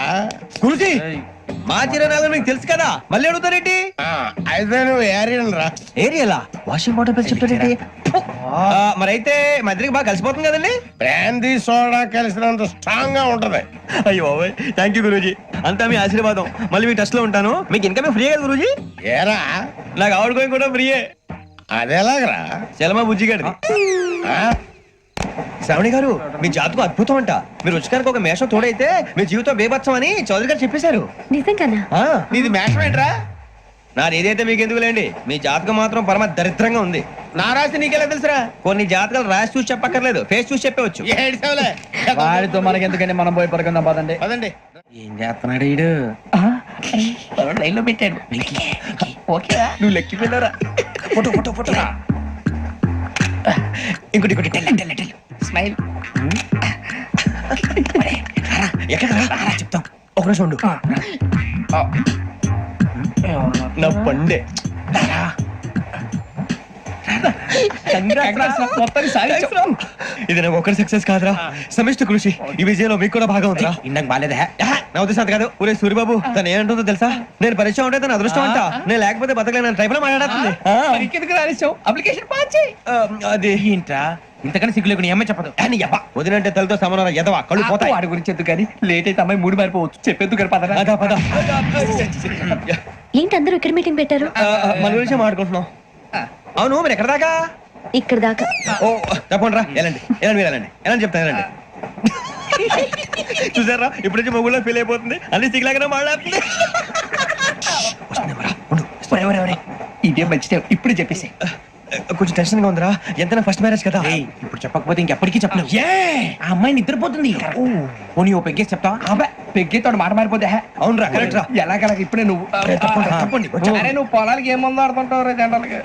కుర్చీ మా చిరనాలు మీకు తెలుసు కదా మళ్ళీ అడుగుతారేంటి అయితే నువ్వు ఏరియన్ రా. ఏరియలా వాషింగ్ వాటర్ పేరు చెప్తారేంటి మరైతే మా ఇద్దరికి బాగా కలిసిపోతుంది కదండి బ్రాందీ సోడా కలిసినంత స్ట్రాంగ్ గా ఉంటది. అయ్యో థ్యాంక్ యూ గురూజీ అంతా మీ ఆశీర్వాదం మళ్ళీ మీ టెస్ట్ లో ఉంటాను మీకు ఇంకా ఫ్రీ కదా గురూజీ ఏరా నాకు ఆవిడ గోయింగ్ కూడా ఫ్రీయే అదేలాగరా? చలమా బుజ్జి గారి శ్రావణి గారు మీ జాతకు అద్భుతం అంట మీరు రుచికారికి ఒక మేషం తోడైతే మీ జీవితం బేబత్సం అని చౌదరి గారు చెప్పేశారు నిజంగానా? నీది మేషం ఏంట్రా నాది ఏదైతే మీకు ఎందుకు లేండి మీ జాతకం మాత్రం పరమ దరిద్రంగా ఉంది నా రాసి నీకెలా తెలుసురా కొన్ని జాతకాలు రాసి చూసి చెప్పక్కర్లేదు ఫేస్ చూసి చెప్పవచ్చు ఏడ్చావులే. వాడితో మనకి ఎందుకంటే మనం పోయి పడుకుందాం పదండి. పదండి. ఏం చేస్తున్నాడు వీడు? లైన్ లో పెట్టాడు. ఓకే నువ్వు లెక్కి వెళ్ళరా ఫోటో ఫోటో ఫోటో ఇంకోటి ఇంకోటి టెల్ స్మైల్. ఎక్కడ చెప్తాం ఒక నిమిషం ఉండు నా పండే ఇది నాకు ఒక్కరి సక్సెస్ కాదురా సమిష్టి కృషి ఈ విజయంలో మీకు కూడా భాగం ఉందిరా ఇందాక బాగాలేదా? నా ఉద్దేశం అంత కాదు ఊరే సూర్యబాబు తను ఏమంటుందో తెలుసా నేను పరిచయం ఉంటే తన అదృష్టం అంట నేను లేకపోతే బతకలేను ట్రైబ్ లో మాట్లాడుతుంది అప్లికేషన్ పాస్ చేయి. అది ఏంట్రా ఇంతకన్నా సిగ్గు లేకుండా ఏమై చెప్పదు. వదినంటే తలతో సమానం ఎదవా కళ్ళు పోతాయి వాడి గురించి ఎందుకు కానీ లేట్ అయితే అమ్మాయి మూడు మారిపోవచ్చు. చెప్పేందుకు గారు పద. అదా పద ఏంటి అందరూ ఇక్కడ మీటింగ్ పెట్టారు? మన గురించి మాట్లాడుకుంటున్నాం అవును మీరు ఎక్కడ దాకా ఇక్కడ దాకా. ఓ తప్పకుండా రా వెళ్ళండి వెళ్ళండి మీరు వెళ్ళండి వెళ్ళండి చెప్తాను వెళ్ళండి చూసారా ఇప్పుడు నుంచి మొగుల్లో ఫీల్ అయిపోతుంది అన్ని సిగ్లాగానే మాట్లాడుతుంది ఇదే మంచిదే ఇప్పుడు చెప్పేసి. కొంచెం టెన్షన్ గా ఉందిరా ఎంతైనా ఫస్ట్ మ్యారేజ్ కదా ఇప్పుడు చెప్పకపోతే ఇంకెప్పటికీ చెప్పలేవు. ఆ అమ్మాయి నిద్రపోతుంది. పోనీ ఓ పెగ్గేసి చెప్తావా? అబ్బాయి పెగ్గేతో మాట మారిపోతే. అవునురా కరెక్ట్ రా ఎలాగలా ఇప్పుడే నువ్వు తప్పండి అరే నువ్వు పొలాలకి ఏం ముందు ఆడుతుంటావు జనరల్గా.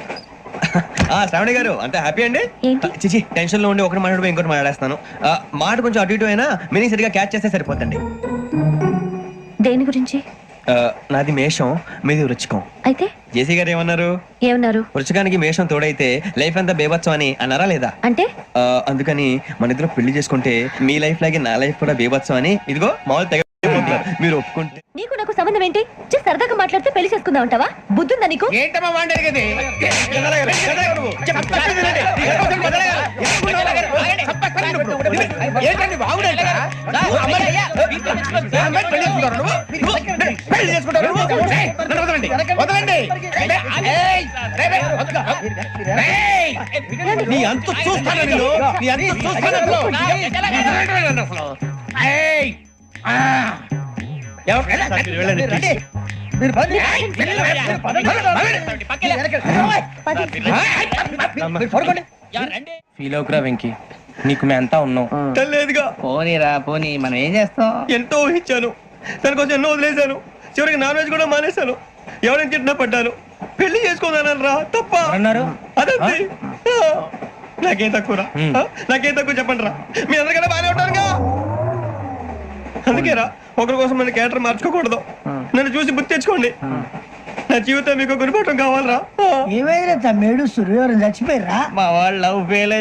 శ్రావణి గారు అంత హ్యాపీ అండి ఏంటి? చిచి టెన్షన్ లో ఉండి ఒకటి మాట్లాడి ఇంకోటి మాట్లాడేస్తాను మాట కొంచెం అటు ఇటు అయినా మీనింగ్ సరిగా క్యాచ్ చేస్తే సరిపోతండి దేని గురించి? నాది మేషం మీది వృచ్చికం అయితే జేసీ గారు ఏమన్నారు ఏమన్నారు? వృచ్చికానికి మేషం తోడైతే లైఫ్ అంతా బేబత్సం అని అన్నారా లేదా అంటే అందుకని మన ఇద్దరు పెళ్లి చేసుకుంటే మీ లైఫ్ లాగే నా లైఫ్ కూడా బేబత్సం అని ఇదిగో మామూలు తెగ మీరు ఒప్పుకుంటే నీకు నాకు సంబంధం ఏంటి? జస్ట్ సరదాగా మాట్లాడితే పెళ్లి చేసుకుందాం అంటావా? బుద్ధుందా నీకు? ఏంటమ్మా వాడేది? ఏంటండి బాగుండేది? వదలండి. నీ అంత చూస్తాను నేను నీ అంత చూస్తాను వెళ్ళండి ఫీల్ అవుకురా వెంకీ నీకు మేమంతా ఉన్నాం. లేదుగా పోనీరా పోనీ మనం ఏం చేస్తాం? ఎంతో ఊహించాను దానికోసం ఎన్నో వదిలేశాను చివరికి నాన్ వెజ్ కూడా మానేశాను ఎవరైనా తిట్టినా పడ్డాను పెళ్లి చేసుకోదానని రా తప్ప అన్నారు అదంతే నాకేం తక్కువరా నాకేం తక్కువ చెప్పండి రా మీ అందరికన్నా బాగానే ఉంటారుగా అందుకేరా ఒకరి కోసం మన క్యారెక్టర్ మార్చుకోకూడదు నన్ను చూసి గుర్తు తెచ్చుకోండి నా జీవితం మీకు గురిపటం కావాలరా ఏమైనా తమ్మేడు సూర్యవరం చచ్చిపోయిరా? మా వాళ్ళు లవ్ ఫెయిల్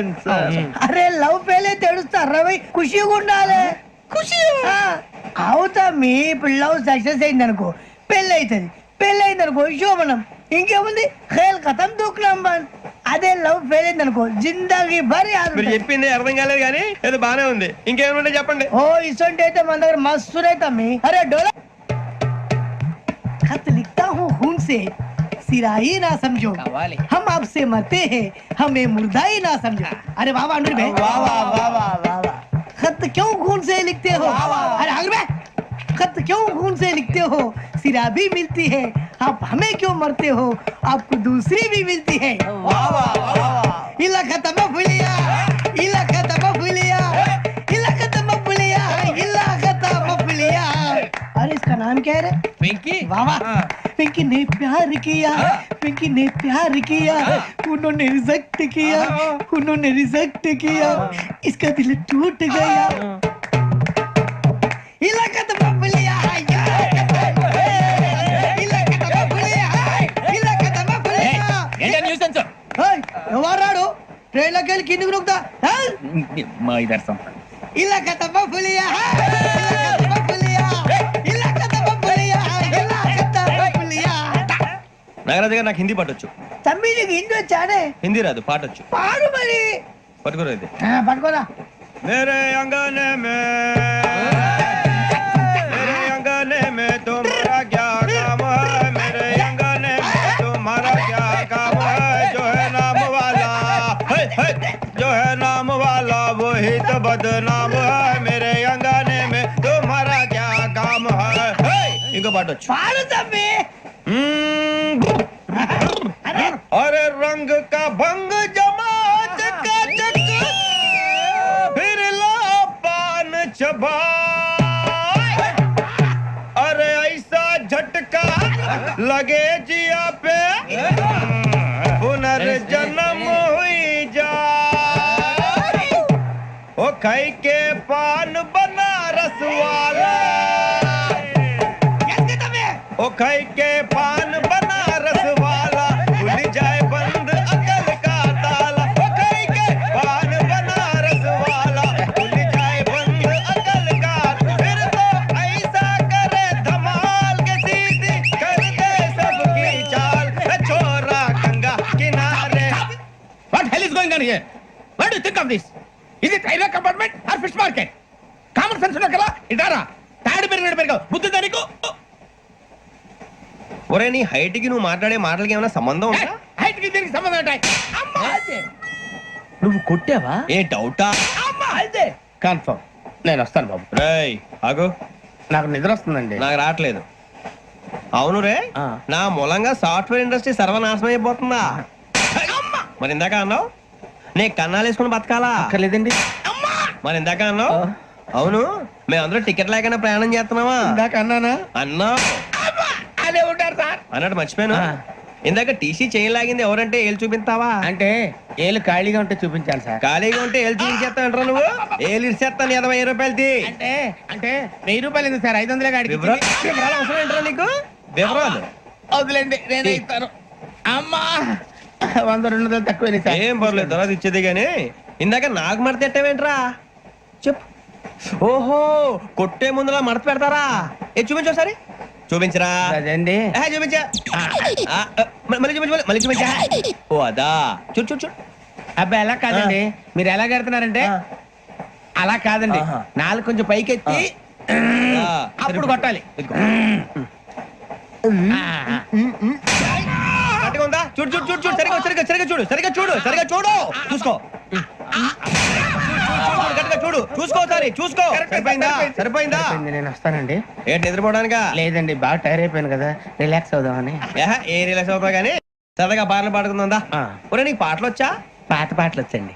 అరే లవ్ ఫెయిల్ అయితే ఏడుస్తారా? ఖుషిగా ఉండాలి. ఖుషి అవుతా మీ ఇప్పుడు లవ్ సక్సెస్ అయింది అనుకో పెళ్ళి అవుతుంది. పెళ్ళి అయింది అనుకో శోభనం. ఇంకేముంది ఖేల్ కథం దూకునాం బంద్. అదే లవ్ ఫెయిల్ అయింది అనుకో జిందాగీ భారీ. మీరు చెప్పింది అర్థం కాలేదు కానీ ఏదో బానే ఉంది ఇంకేమైనా చెప్పండి. ఓ ఇసొంటి అయితే మన దగ్గర మస్తు తమ్మి. అరే డోలా खत लिखता हूँ खून से सिरा ही ना समझो हम आपसे मरते हैं हमें मुर्दा ही ना समझो. अरे वाह वाह भाई वाह वाह वाह वाह वाह. खत क्यों खून से लिखते हो? अरे आगे भाई खत क्यों खून से लिखते हो? सिरा भी मिलती है आप हमें क्यों मरते हो? आपको दूसरी भी मिलती है. वाह वाह वाह. इला खत्म फुलिया इला खत्म फुलिया इला खत्म फुलिया इला खत्म फुलिया. अरे इसका नाम क्या है रे? पिंकी. वाह वाह. पिंकी ने प्यार किया पिंकी ने प्यार किया उन्होंने रिजेक्ट किया उन्होंने रिजेक्ट किया इसका दिल टूट गया. इलाका तो बबलिया इलाका तो बबलिया इलाका तो बबलिया. ఏంటి న్యూసెన్స్? ఎవరు రాడు ట్రైన్ లోకి వెళ్ళి కిందికి నొక్కుతా మా ఇదర్శం ఇలా కథ పులియా నాగరాజు గారు నాకు హిందీ పాటొచ్చు. తమ్మి నీకు హిందీ వచ్చానే? హిందీ రాదు, పాటొచ్చు. పాడు మరి. పట్టుకోరా ఇది. పట్టుకోరా. मेरे अंगने में तुम्हारा क्या काम है? मेरे अंगने में तुम्हारा क्या काम है? जो है नाम वाला जो है नाम वाला वही तो बदनाम है. मेरे अंगने में तुम्हारा क्या काम है? इनको बाटो पाడు तम्मी. अरे रंग का भंग जमा चकाचक फिर ला पान चबा. अरे ऐसा झटका लगे जिया पे पुनर्जन्म हुई जा. ओ खाई के पान बनारस वाला ओ खाई के पान बनारस वाला खुल जाए बंद अकल का ताला. ओ खाई के पान बनारस वाला खुल जाए बंद अकल का. फिर तो ऐसा करे धमाल के सीधी कर दे सबकी चाल. छोरा गंगा किनारे. What hell is going on here? What do you think of this? Is it railway compartment or fish market? Common sense ఉన్న కదా ఇటారా. తాడు పెరిగావు బుద్ధి దానికి. ఒరే నీ హైట్ కి నువ్వు మాట్లాడే మాటలకి ఏమైనా సంబంధం ఉందా? హైట్ కి దీనికి సంబంధం ఉంటాయి. నువ్వు కొట్టావా? ఏ డౌటా? అయితే కన్ఫర్మ్ నేను వస్తాను బాబు. రేయ్ ఆగు, నాకు నిద్ర వస్తుందండి. నాకు రావట్లేదు. అవును రే, నా మూలంగా సాఫ్ట్వేర్ ఇండస్ట్రీ సర్వనాశనం అయిపోతుందా? మరి ఇందాక అన్నావు నీ కన్నాలు వేసుకుని బతకాలా? అక్కర్లేదండి. మరి ఇందాక అన్నావు అవును మేమందరూ టికెట్ లేకనే ప్రయాణం చేస్తున్నావా? ఇందాక అన్నానా? అన్నావు. అదే ఉంటారు సార్. అన్నట్టు మర్చిపోయాను, ఇందాక టీసీ చేయి లాగింది ఎవరంటే ఏళ్ళు చూపిస్తావా? అంటే ఏళ్ళు ఖాళీగా ఉంటే చూపించాలి సార్. ఖాళీగా ఉంటే ఏళ్ళు చూపించేస్తానంటారా నువ్వు? ఏళ్ళు ఇచ్చేస్తాను 20 రూపాయలది. అంటే అంటే 1000 రూపాయలు ఎందుకు సార్? 500 గాడికి వివరాలు అవసరం ఏంటరా నీకు? వివరాలు వదిలేండి, నేనే ఇస్తాను. అమ్మా 100 200 తక్కువ సార్. ఏం పర్లేదు, తర్వాత ఇచ్చేది గానీ ఇందాక నాకు మడత ఎట్టవేంట్రా చెప్పు. ఓహో కొట్టే ముందులా మడత పెడతారా? ఏ చూపించు ఒకసారి. చూపించరా? అదండి. చూపించా. మళ్ళీ చూపించు, మళ్ళీ చూపించా. ఓ అదా, చూడు చూడు చూడు. అబ్బాయి ఎలా కాదండి, మీరు ఎలా కడుతున్నారంటే అలా కాదండి. నాలుగు కొంచెం పైకెత్తి అప్పుడు కొట్టాలి. గట్టిగా ఉందా? చూడు చూడు చూడు చూడు. సరిగా సరిగా సరిగా చూడు, సరిగా చూడు, సరిగా చూడు. చూసుకో గట్టిగా చూడు, చూసుకో ఒకసారి చూసుకో. సరిపోయిందా? సరిపోయిందా? నేను వస్తానండి. ఏంటి నిద్రపోవడానికా? లేదండి, బాగా టైర్ అయిపోయాను కదా, రిలాక్స్ అవుదామని. ఏ రిలాక్స్ అవుతావు కానీ సరదాగా పాటలు పాడుకుందా? ఒరే నీకు పాటలు వచ్చా? పాత పాటలు వచ్చండి.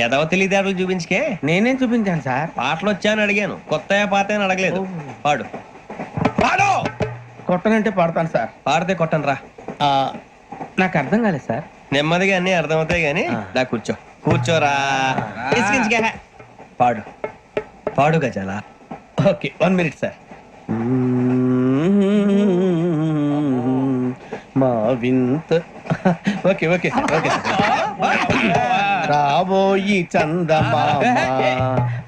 ఎదవ తెలివితేటలు చూపించుకే. నేనేం చూపించాను సార్? పాటలు వచ్చా అని అడిగాను, కొత్త పాత అని అడగలేదు. పాడు పాడు. కొట్టనంటే పాడతాను సార్. పాడితే కొట్టను రా. నాకు అర్థం కాలేదు సార్. నెమ్మదిగా అన్ని అర్థమవుతాయి గానీ దా కూర్చో. కూర్చోరా. పాడు పాడు గజాల. Okay 1 minute sir. మా వింత. Okay okay sir, okay sir. రాబోయి చందమామ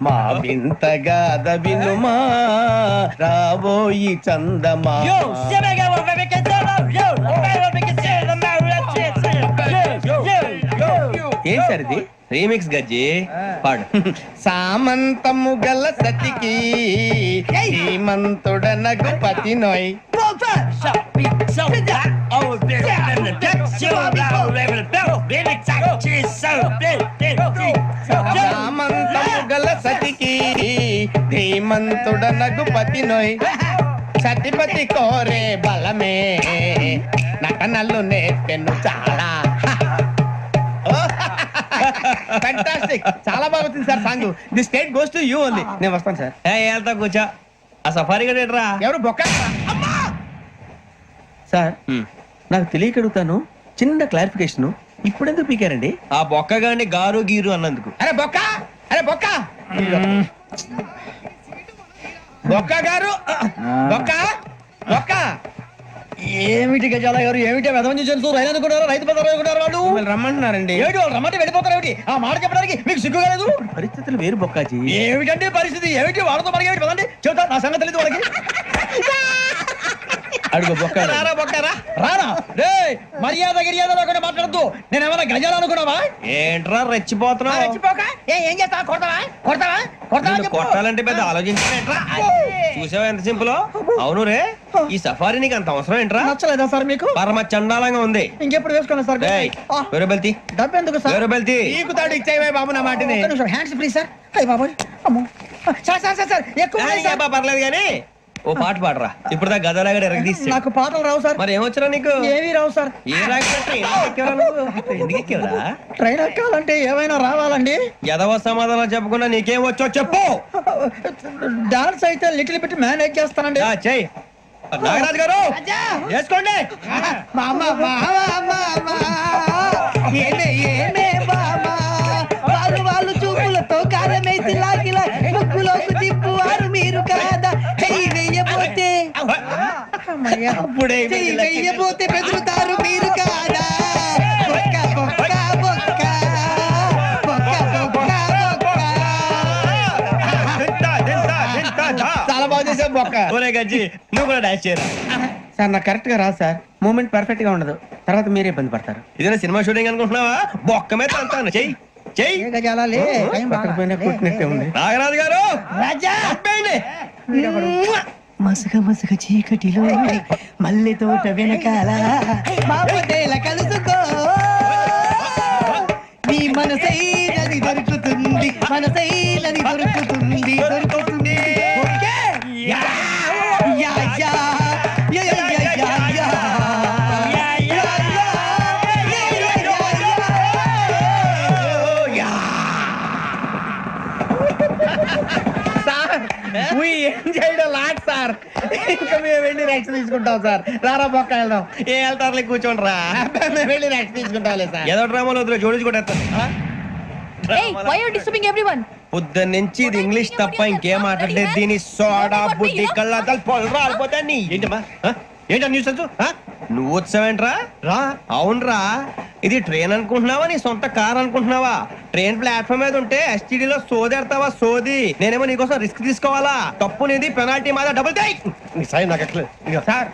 మా వింత గాథ వినుమా. రాబోయి చందమామ. ఏం సార్ ఇది? రీమిక్స్ గజ్జి. పాడు. సామంతము గల సతికి శ్రీమంతుడ నగుపతి నోయ్. సామంతము గల సతికి ధీమంతుడ నగుపతి నోయ్. సతిపతి కోరే బలమే నటనలు నేర్పెను చాలా. ఫ్యాంటాస్టిక్, చాలా బాగా వచ్చింది sir song. The state goes to you only. నేను వస్తాను సార్. వెళ్తా కూర్చో. ఆ సఫారీ గడు ఎట్రా? ఎవరు బొక్క సార్? నాకు తెలియక అడుగుతాను, చిన్న క్లారిఫికేషన్. ఇప్పుడెందుకు పీకారండి? ఆ బొక్క గాని గారు గీరు అన్నందుకు. అరే బొక్క, అరే బొక్క, బొక్క గారు, బొక్క బొక్క ఏమిటి గజాల గారు, ఏమిటి వెదవం చూసారు? రైలు అనుకున్నారు, రైతు బజార్ అనుకున్నారు వాళ్ళు. మిమ్మల్ని రమ్మంటున్నారండి. ఏమిటి వాళ్ళు రమ్మంటే వెళ్ళిపోతారు ఏమిటి? ఆ మాట చెప్పడానికి మీకు సిగ్గు కాలేదు? పరిస్థితులు వేరు బొక్కాజీ. ఏమిటంటే పరిస్థితి, ఏమిటి వాళ్ళతో మనకి ఏమిటి పదండి చెబుతా, నా సంగతి తెలియదు వాళ్ళకి. అడుగు బొక్క. రారా బొక్కరా, రారా రే, మర్యాద గిర్యాద లేకుండా మాట్లాడద్దు. నేను ఏమైనా గజాలు అనుకున్నావా? ఏంట్రా రెచ్చిపోతున్నావు? ఏం చేస్తావా? కొడతావా? కొడతావా? కొడతావా నిన్ను చెప్పు. కొట్టాలంటే పెద్ద ఆలోచించావేంట్రా? చూసావా ఎంత సింపుల్? అవును రే, ఈ సఫారీ నీకు అంత అవసరం ఏంట్రా? నచ్చలేదా సార్ మీకు? పరమ చండాలంగా ఉంది. ఇంకెప్పుడు వేసుకోండి సార్. వేరే బెల్తి, డబ్బు ఎందుకు సార్? వేరే బెల్తి. నీకు తాడు ఇచ్చావే బాబు నా మాటని. Hands free sir. అయ్యి బాబోయ్, అమ్మో. సార్ సార్ సార్ సార్ ఎక్కువ ఉన్నాయి సార్. పర్లేదు కానీ ఓ పాట పాడరా. ఇప్పుడు దా గదలాగడ ఎరగదీసి. నాకు పాటలు రావు సార్. మరి ఏమొచ్చరా నీకు? ఏమీ రావు సార్. ఏ రాకపోతే ఎందుకు ఎక్కేవరా? ట్రైన్ ఎక్కాలంటే ఏమైనా రావాలండి. ఎదవ సమాధానం చెప్పకుండా నీకేం వచ్చో చెప్పు. డాన్స్ అయితే లిటిల్ బిట్ మేనేజ్ చేస్తానండి. చెయ్యి నాగరాజు గారు, వేసుకోండి. మామ ఏమే ఏమే బామా, వాళ్ళు చూపులతో కారమేసి లాగిలా ముక్కులోకి తిప్పువారు మీరు కాదా? చెయ్యి వెయ్యబోతే చెయ్యి వెయ్యబోతే బెదురుతారు మీరు కాదా? బొక్క బొక్క బొక్క బొక్క బొక్క బొక్క. చాలా బాగా చేసావు బొక్క. ఒరే గజ్జి, నువ్వు కూడా డాన్స్ చేయరా. సార్ నాకు కరెక్ట్ గా రాదు సార్. మూమెంట్ పర్ఫెక్ట్ గా ఉండదు, తర్వాత మీరే ఇబ్బంది పడతారు. ఇదేనా సినిమా షూటింగ్ అనుకుంటున్నావా? బొక్క మీద అంతాను. చెయ్యి చెయ్యి. గజాలే పక్కన పోయినా కొట్టినట్టే ఉంది. నాగరాజు గారు, రాజా చంపేయండి. మసక మసక చీకటిలో మల్లె తోట వెనకాల మాపటేల కలుసుకో, నీ మనసైనది దొరుకుతుంది, మనసైనది దొరుకుతుంది, దొరుకుతుంది. Okay? Yeah yeah yeah yeah yeah yeah yeah yeah. Lot sir. ఇంకా మేము వెళ్ళి రెక్స్ తీసుకుంటాం సార్. రారా బొక్క వెళ్దాం. ఏ వెళ్తారులే, కూర్చోండి రా. మేము వెళ్ళి రెక్స్ తీసుకుంటాంలే సార్. ఏదో డ్రామాలో వద్దు, జోడించుకుంటేస్తాను. పొద్దున్న నుంచి ఇది ఇంగ్లీష్ తప్ప ఇంకేం మాట్లాడలేదు. దీని సోడా బుద్ధి కళ్ళ పొలరా రాలిపోతా. నీ ఏంటమ్మా ఏంటా న్యూస్? నువ్వు వచ్చావేంట్రా? రా. అవునరా, ఇది ట్రైన్ అనుకుంటున్నావా, నీ సొంత కార్ అనుకుంటున్నావా? ట్రైన్ ప్లాట్ఫామ్ మీద ఉంటే ఎస్టీడీలో సోదేడతావా? సోది. నేనేమో నీకోసం రిస్క్ తీసుకోవాలా? తప్పు నీది, పెనాల్టీ మాదా, డబుల్ టై. సార్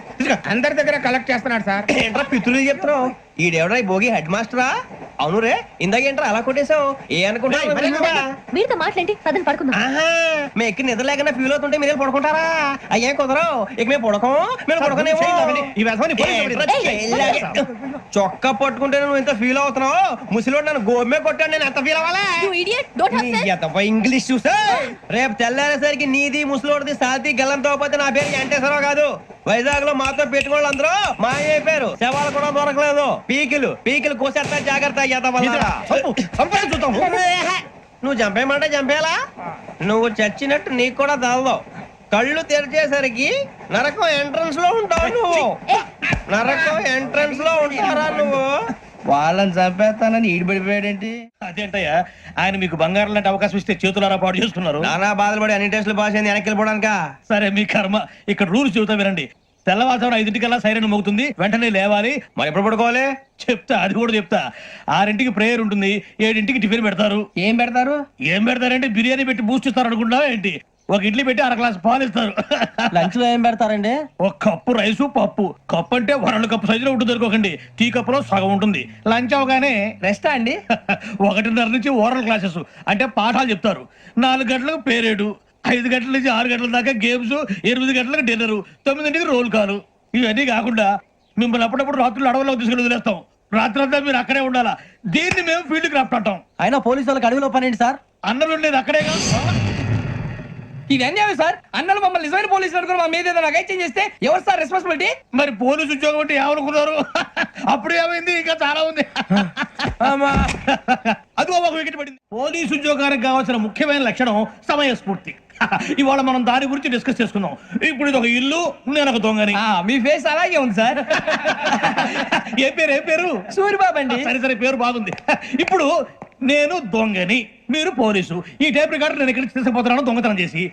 అందరి దగ్గర కలెక్ట్ చేస్తున్నాడు సార్. ఏంట్రా పితులు చెప్తున్నావు? ఈడెవడ్రా ఈ భోగి హెడ్ మాస్టరా? అవును రే, ఇందాక ఏంట్రా అలా కొట్టేశావు? ఏ అనుకుంటున్నా? మీరుతో మాట్లాడి పదని పడుకుందాం. ఆహా, మేము ఎక్కి నిద్ర లేకుండా ఫీల్ అవుతుంటే మీరు పడుకుంటారా? అయ్యే కుదరవు. ఇక మేము పడకం, మేము పడకనేమో. చొక్కా పట్టుకుంటే నువ్వు ఎంత ఫీల్ అవుతున్నావు? ముసలివాడు నన్ను గోమే కొట్టాడు, నేను ఎంత ఫీల్ అవ్వాలా? ఇంగ్లీష్ చూసా. రేపు తెల్లారేసరికి నీది ముసలోడిది సాతి గల్లంతో పోతే నా పేరు వెంకటేశ్వరరావు కాదు. వైజాగ్ లో మాతో పెట్టుకోవాలి అందరూ మాయైపోయారు. శవాలు కూడా దొరకలేదు. పీకిలు పీకిలు కోసేస్తా, జాగ్రత్త. నువ్వు చంపేయమంటే చంపేలా? నువ్వు చచ్చినట్టు నీకు కూడా తగదు. కళ్ళు తెరిచేసరికి నరకం ఎంట్రన్స్ లో ఉంటావు నువ్వు. నరకం ఎంట్రన్స్ లో ఉంటారా నువ్వు? వాళ్ళని చంపేస్తానని ఈడిపడిపోయాడేంటి? అదేంటయ్యా, ఆయన మీకు బంగారం లాంటి అవకాశం ఇస్తే చేతులారా పాటు చేస్తున్నారు. నానా బాధలు పడి అన్ని టెస్టులు పాస్ అయింది, వెనక్కి వెళ్ళిపోవడానిక? సరే మీ కర్మ. ఇక్కడ రూల్స్ చెబుతా వినండి. తెల్లవారుజామున 5 సైరన్ మోగుతుంది, వెంటనే లేవాలి. మరి ఎప్పుడు పడుకోవాలి? చెప్తా, అది కూడా చెప్తా. 6 ప్రేయర్ ఉంటుంది, 7 టిఫిన్ పెడతారు. ఏం పెడతారు? ఏం పెడతారంటే బిర్యానీ పెట్టి బూస్ట్ ఇస్తారు అనుకుంటావా ఏంటి? ఒక ఇడ్లీ పెట్టి 1 గ్లాస్ పాలు ఇస్తారు. లంచ్ లో ఏం పెడతారండి? ఒక కప్పు రైసు, పప్పు. కప్పు అంటే 2 కప్పు సైజులో ఉంటుంది అనుకోకండి. టీ కప్పులో సగం ఉంటుంది. లంచ్ అవగానే రెస్టా అండి? 1:30 నుంచి ఓరల్ క్లాసెస్ అంటే పాఠాలు చెప్తారు. 4 గంటలకు పేరేడు, 5 గంటల నుంచి 6 గంటల దాకా గేమ్స్, 8 గంటలకు డిన్నర్, 9 రోల్ కాలు. ఇవన్నీ కాకుండా మిమ్మల్ని అప్పుడప్పుడు రాత్రులు అడవుల్లో తీసుకుని వదిలేస్తాం. రాత్రి అంతా మీరు అక్కడే ఉండాలా. దీన్ని మేము ఫీల్డ్ క్రాఫ్ట్ అంటాం. అయినా పోలీసు వాళ్ళకి అడవిలో పని ఏంటి సార్? అన్నలు ఉండేది అక్కడే కాదు. ఇవన్నీ సార్. అన్నలు మమ్మల్ని నిజమైన పోలీసులు అనుకుని మా మీద ఏదైనా అగైత్యం చేస్తే ఎవరు సార్ రెస్పాన్సిబిలిటీ? మరి పోలీసు ఉద్యోగం అంటే ఏమనుకున్నారు? అప్పుడు ఏమైంది? ఇంకా చాలా ఉంది. అదిగో ఒక వికెట్ పడింది. పోలీసు ఉద్యోగానికి కావాల్సిన ముఖ్యమైన లక్షణం సమయస్ఫూర్తి. ఇవాళ మనం దాని గురించి డిస్కస్ చేసుకుందాం. ఇప్పుడు ఇది ఒక ఇల్లు, నేను ఒక దొంగని. మీ ఫేస్ అలాగే ఉంది సార్. ఏ పేరు? సూరిబాబు అండి. సరే పేరు బాగుంది. ఇప్పుడు నేను దొంగని, మీరు పోలీసు. ఈ టైప్ రికార్డు నేను ఇక్కడికి తీసుకుపోతున్నాను దొంగతనం చేసి.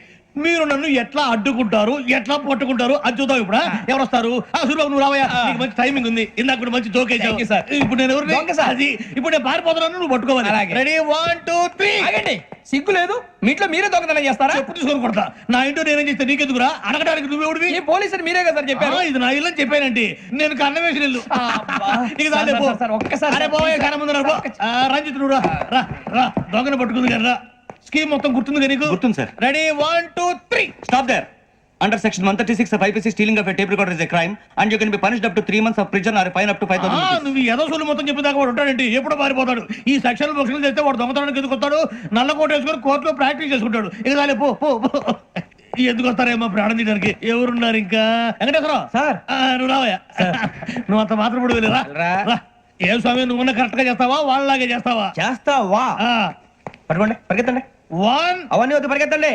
మీరు నన్ను ఎట్లా అడ్డుకుంటారు ఎట్లా పట్టుకుంటారు అది చూద్దాం ఇప్పుడు ఎవరు వస్తారు సూర్యబాబు నువ్వు రావయ్యా నీకు మంచి టైమింగ్ ఉంది ఇందాక కూడా మంచి జోక్ వేసావు సార్ ఇప్పుడు నేను ఎవరు అది ఇప్పుడు నేను పారిపోతున్నాను నువ్వు పట్టుకోవాలి రెడీ 1 2 3 సిగ్గు లేదు మీ ఇంట్లో మీరే దొంగతనం చేస్తారా చెప్పు తీసుకొని కొడతా నా ఇంటో నేనేం చేస్తే నీకెందుకురా అడగడానికి నువ్వెవడివి ఈ పోలీసులు మీరే కదా సార్ చెప్పారు ఇది నా ఇల్లు అని చెప్పానండి నేను కన్న వేసిన ఇల్లు నీకు దాలే పో. ఒక్కసారి అరే పోయే కన్న ముందు రా పో. రంజిత్ నువ్వు రా రా రా దొంగను పట్టుకుంది కదా రా స్కీమ్ మొత్తం గుర్తుంది కదా నీకు గుర్తుంది sir ready 1 2 3 stop there under section 136 of IPC stealing of a tape recorder is a crime and you can be punished up to 3 months of prison or a fine up to 5,000 rupees. నువ్వు ఏదో సోలు మొత్తం చెప్పేదాకా వాడు ఉంటాడండి ఎప్పుడు పారిపోతాడు ఈ సెక్షన్ బుక్స్లు చేస్తే వాడు దొంగతనానికి ఎందుకు వస్తాడు నల్ల కోట వేసుకొని కోర్టులో ప్రాక్టీస్ చేసుకుంటాడు ఇక దాలే పో పో పో. ఎందుకు వస్తారేమో ప్రాణం తీయడానికి ఎవరున్నారు ఇంకా వెంకటేశ్వరరావు సార్. నువ్వు రావయ్యా నువ్వు అంత మాత్రం ఇప్పుడు వెళ్ళి రా రా. ఏ స్వామి నువ్వు కరెక్ట్ గా చేస్తావా వాళ్ళలాగే చేస్తావా చేస్తావా పట్టుకోండి పరిగెత్తండి 1 అవన్నీ వద్దు పరిగెత్తండి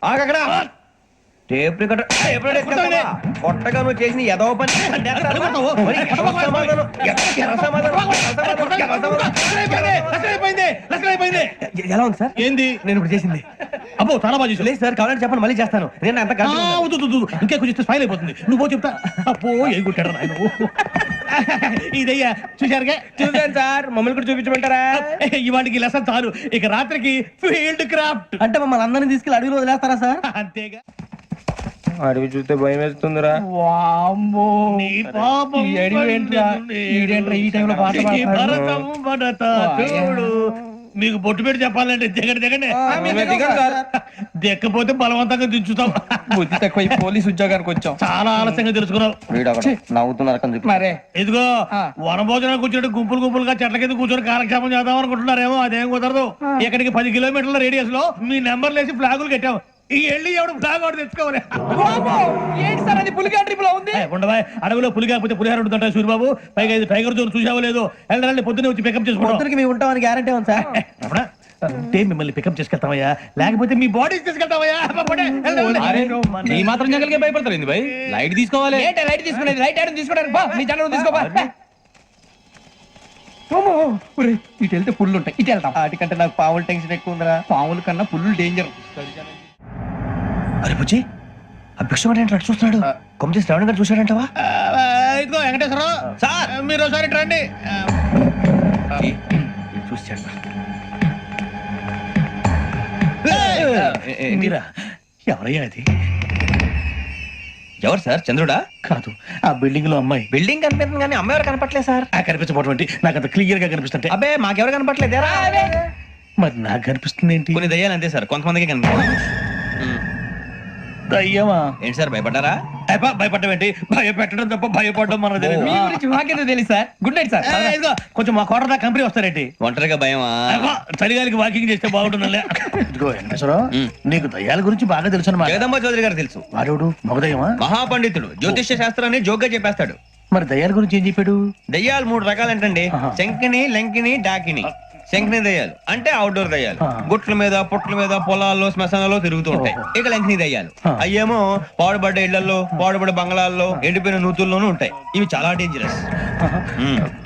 ఆగక్కడ టేప్ రికార్డర్ కొట్టగా నువ్వు చేసిన ఏదో పని ఎలా ఉంది సార్ ఏంది నేను ఇప్పుడు చేసింది అబ్బో చాలా బాగా చేసావు. లేదు సార్ కావాలంటే చెప్పండి మళ్ళీ చేస్తాను నేను అంత వద్దు, వద్దు, వద్దు. ఇంకే కొంచెం స్మైల్ అయిపోతుంది నువ్వు పో చెప్తా అప్పో ఏ కొట్టాడు నాయన ఇదయ్యా చూశారుగా చూసాను సార్ మమ్మల్ని కూడా చూపించమంటారా ఇవాటికి లెసన్ చాలు ఇక రాత్రికి ఫీల్డ్ క్రాఫ్ట్ అంటే మమ్మల్ని అందరినీ తీసుకెళ్ళి అడుగులో వదిలేస్తారా సార్ అంతేగా అడవి చూస్తే భయం వేస్తుందిరా నీ పాపం ఈ అడవి ఏంట్రా? ఈడేంట్రా ఈ టైంలో పాట ఈ పాడతాడు? భరతం భరత చూడు మీకు బొట్టు పెట్టి చెప్పాలంటే దిగండి దిగండి దిక్కపోతే బలవంతంగా దించుతాం బుద్ధి తక్కువ ఈ పోలీస్ ఉద్యోగానికి వచ్చాం చాలా ఆలస్యంగా తెలుసుకున్నావు నవ్వుతున్నారు మరే ఇదిగో వనభోజనం కూర్చొని గుంపులు గుంపులుగా చెట్ల కింద కూర్చొని కాలక్షేపం చేద్దాం అనుకుంటున్నారేమో అదేం కుదరదు ఇక్కడికి 10 కిలోమీటర్ల రేడియస్ లో మీ నెంబర్లు వేసి ఫ్లాగులు కట్టాం ఈ వెళ్ళి ఎవడు ఫ్లాగ్ ఒకటి తెచ్చుకోవాలి ఏంటి సార్ అది పులిగా ట్రిప్ లో ఉంది ఉండవా అడవిలో పులి కాకపోతే పులిహార ఉంటుంటాయి సూర్యబాబు పైగా ఇది టైగర్ జోన్ చూసావో లేదో వెళ్ళాలి పొద్దున్నే వచ్చి పికప్ చేసుకుంటాం మేము ఉంటామని గ్యారంటీ ఉంది సార్ అప్పుడా? అంటే మిమ్మల్ని పికప్ చేసుకెళ్తామయ్యా లేకపోతే మీ బాడీ తీసుకెళ్తామయ్యా అబ్బబ్బడే, వెళ్ళండి. ఈ మాత్రం జంగల్కే భయపడతారు భయ్ లైట్ తీసుకోవాలి ఏంటి లైట్ తీసుకునేది లైట్ ఆడని తీసుకోవడానికి బా నీ జనరం తీసుకోబా ఇటు వెళ్తే పుల్లు ఉంటాయి ఇటు వెళ్తాం వాటికంటే నాకు పావులు టెన్షన్ ఎక్కువ ఉందిరా పాముల కన్నా పుల్లు డేంజర్ అరే బుజ్జి ఆ భిక్షం అంటే చూస్తున్నాడు కొమ్మ శ్రావణ్ గారు చూశాడంటవా ఇదిగో వెంకటేశ్వరరావు సార్ మీరు ఒకసారి ఇటు రండి చూశాడు మీరా ఎవరయ్యా అది ఎవరు సార్ చంద్రుడా కాదు ఆ బిల్డింగ్ లో అమ్మాయి బిల్డింగ్ కనిపిస్తుంది కానీ అమ్మ ఎవరు కనపట్లేదు సార్ కనిపించబోటువంటి నాకు అంత క్లియర్ గా కనిపిస్తుంటే అబ్బే మాకెవరు కనపట్లేదేరా మరి నాకు కనిపిస్తుంది ఏంటి కొన్ని దయ్యాలు అంతే సార్ కొంతమందికి కనిపిస్తుంది అయ్యమా ఏంటి సార్ భయపడ్డారా భయపడడం ఏంటి భయపెట్టడం తప్ప భయపడడం మనకు తెలియదు మీ గురించి మాకేదో తెలుసు సార్ గుడ్ నైట్ సార్ ఇదిగో, కొంచెం మా కోట దాకా కంపెనీ వస్తారేంటి ఒంటరిగా భయమా చలిగాలికి వాకింగ్ చేస్తే బాగుంటుందిలే ఇదిగో వెంకటేశ్వరరావు నీకు దయ్యాల గురించి బాగా తెలుసు అనమాట జగదంబ చౌదరి గారు తెలుసు వాడు మగదయ్యమా మహాపండితుడు జ్యోతిష్య శాస్త్రాన్ని జోగ్గా చెప్పేస్తాడు మరి దయ్యాల గురించి ఏం చెప్పాడు దయ్యాలు 3 రకాలంటండి శంకిని లంకిని డాకిని శంకిని దయ్యాలు అంటే అవుట్డోర్ దయ్యాలు గుట్ల మీద పుట్ల మీద పొలాల్లో శ్మశానాల్లో తిరుగుతూ ఉంటాయి ఇక లంకిని దయ్యాలు అయ్యేమో పాడుబడ్డ ఇళ్లలో పాడుబడ్డ బంగ్లాల్లో ఎండిపోయిన నూతుల్లోనూ ఉంటాయి ఇవి చాలా డేంజరస్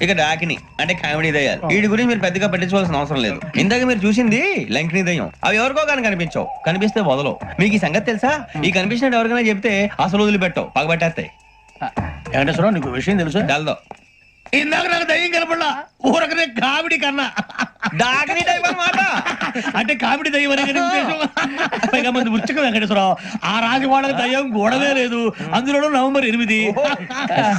ఇక డాకిని అంటే కామెడీ దయ్యాలు వీటి గురించి మీరు పెద్దగా పట్టించుకోవాల్సిన అవసరం లేదు ఇందాక మీరు చూసింది లంకిని దయ్యం అవి ఎవరికో కానీ కనిపించవు కనిపిస్తే వదలవు మీకు ఈ సంగతి తెలుసా ఈ కనిపించినట్టు ఎవరికైనా చెప్తే అసలు వదిలిపెట్టవు పగబట్టేస్తాయి వెంకటేశ్వరరావు నీకు విషయం తెలుసు డల్దో ఇందాక నాకు దయ్యం కనపడలా ఊరకనే కామెడీ కన్నా డాకిని టైప్ అన్నమాట అంటే కామెడీ దయ్యం అనే కదా ఉద్దేశం. పైగా మంది ఉచ్చక వెంకటేశ్వరరావు ఆ రాజు వాళ్ళకి దయ్యం గోడవే లేదు అందులోనూ నవంబర్ 8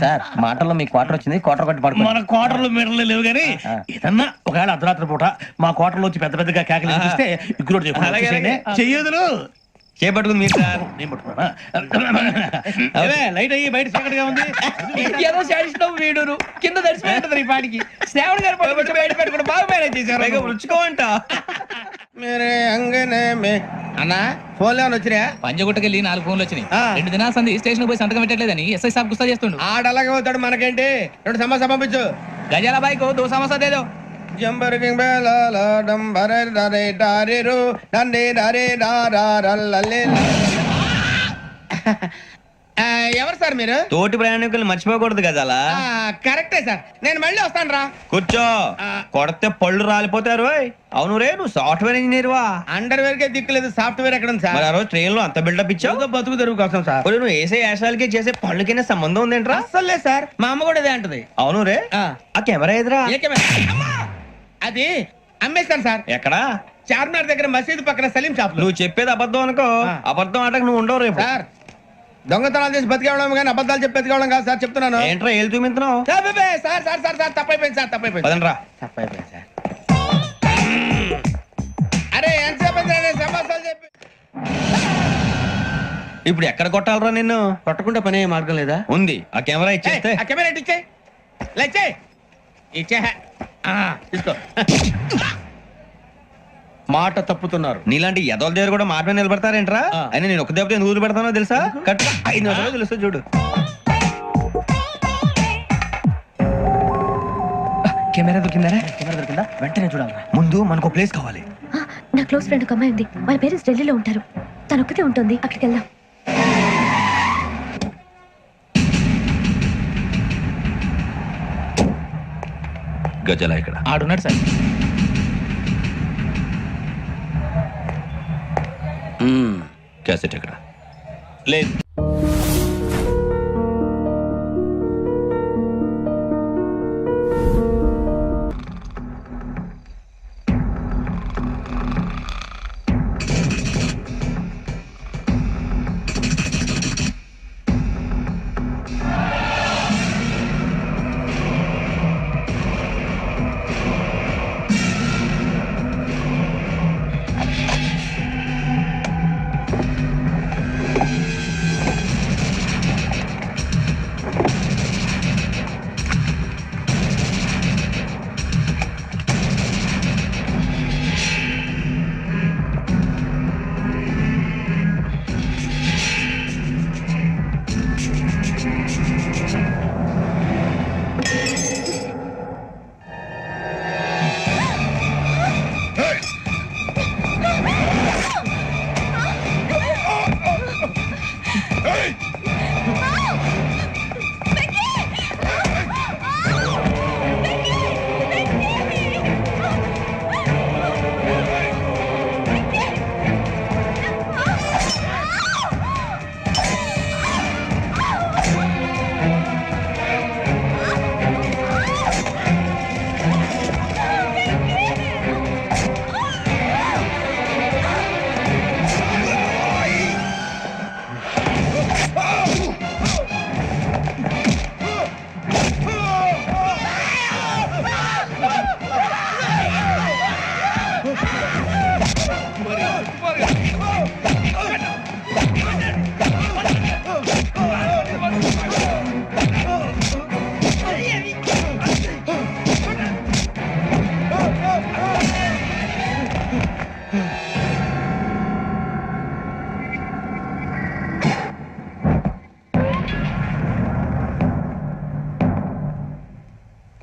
సార్ మాటల్లో మీ క్వార్టర్ వచ్చింది క్వార్టర్ కొట్టి పడుకో మన క్వార్టర్లు మీటర్లు లేవు కానీ ఏదన్నా ఒకవేళ అర్ధరాత్రి పూట మా క్వార్టర్లో వచ్చి పెద్ద పెద్దగా కేకలు చూస్తే ఇగ్గురు చెయ్యదులు చేపట్టుకుంది మీరు సార్ నేను పట్టుకున్నా లైట్ అయ్యి బయట చీకటిగా ఉంది ఏదో శాడిస్తాం వీడును కింద దర్శనం ఈ పాటికి శ్రావణ్ గారు పట్టుకొచ్చి బయట పెట్టుకుంటే బాగా మేనేజ్ చేశారు రుచుకోమంట మేరే అంగనే మే అన్నా ఫోన్లో వచ్చినా పంజగుట్టకెళ్ళి 4 ఫోన్లు వచ్చినాయి 2 దినాల సంది స్టేషన్ పోయి సంతకం పెట్టలేదని ఎస్ఐ సాబ్ గుస్తా చేస్తుండు ఆడలాగే పోతాడు మనకేంటి 2 సమస్య పంపించు గజాల బైక్ 2 సమస్య దేదో జంబర్ కింగ్ బేలాల డంబరే డరే డారిరు డండే డరే డారారల్లలే ఎవరు సార్ మీరు? తోటి ప్రయాణికులు మర్చిపోకూడదు గజాల. కరెక్టే సార్, నేను మళ్ళీ వస్తాను రా. కూర్చో, కొడితే పళ్ళు రాలిపోతారు. అవును రే, నువ్వు సాఫ్ట్వేర్ ఇంజనీర్ వా? అండర్వేర్ కే దిక్కులేదు, సాఫ్ట్వేర్ ఎక్కడ ఉంది సార్? మరి ఆ రోజు ట్రైన్ లో అంత బిల్డప్ ఇచ్చావు. బతుకు తెరువు కోసం సార్. నువ్వు వేసే యాశాలకి చేసే పళ్ళకైనా సంబంధం ఉందేంట్రా? అస్సలు లేదు సార్, మా అమ్మ కూడా ఇదే అంటది. అవును రే, ఆ కెమెరా ఎదురా? ఏ కెమెరా? అమ్మా! అది అమ్మేస్తాను సార్. ఎక్కడా? చార్మినార్ దగ్గర మసీదు పక్కన సలీం షాప్. నువ్వు చెప్పేది అబద్ధం అనుకో. అబద్ధం ఆటకు నువ్వు ఉండవు రేపు. సార్, దొంగతనాలు చేసి బతికేవడం కానీ అబద్ధాలు చెప్పి బతికేవడం కాదు సార్, చెప్తున్నాను. ఏంట్రా ఏళ్ళు చూపించినావు? సార్ సార్ సార్ సార్ తప్పైపోయింది సార్, తప్పైపోయింది. పదండ్రా. తప్పైపోయింది సార్. అరే ఎంతసేపు సమాసాలు చెప్పి ఇప్పుడు ఎక్కడ కొట్టాలరా నిన్ను? కొట్టకుండా పనే మార్గం లేదా? ఉంది, ఆ కెమెరా ఇచ్చేస్తే. ఆ కెమెరా ఇచ్చే లేచే ఇచ్చే తీసుకో. మాట తప్పుతున్నారు. నీలాంటి ఎదల దగ్గర కూడా మాట మీద నిలబడతారేంట్రా? అయినా నేను ఒక దెబ్బతో ఎందుకు పెడతానో తెలుసా? కట్ 5 నిమిషాలు తెలుసు చూడు. కెమెరా దొరికిందా? కెమెరా దొరికిందా? వెంటనే చూడాలి. ముందు మనకు ప్లేస్ కావాలి. నా క్లోజ్ ఫ్రెండ్ ఒక అమ్మాయి ఉంది, వాళ్ళ పేరెంట్స్ ఢిల్లీలో ఉంటారు. తను ఒక్కతే ఉంటుంది, అక్కడికి వెళ్దాం. గజల ఇక్కడ ఆడున్నాడు సార్. క్యాసెట్ ఎక్కడ? లేదు.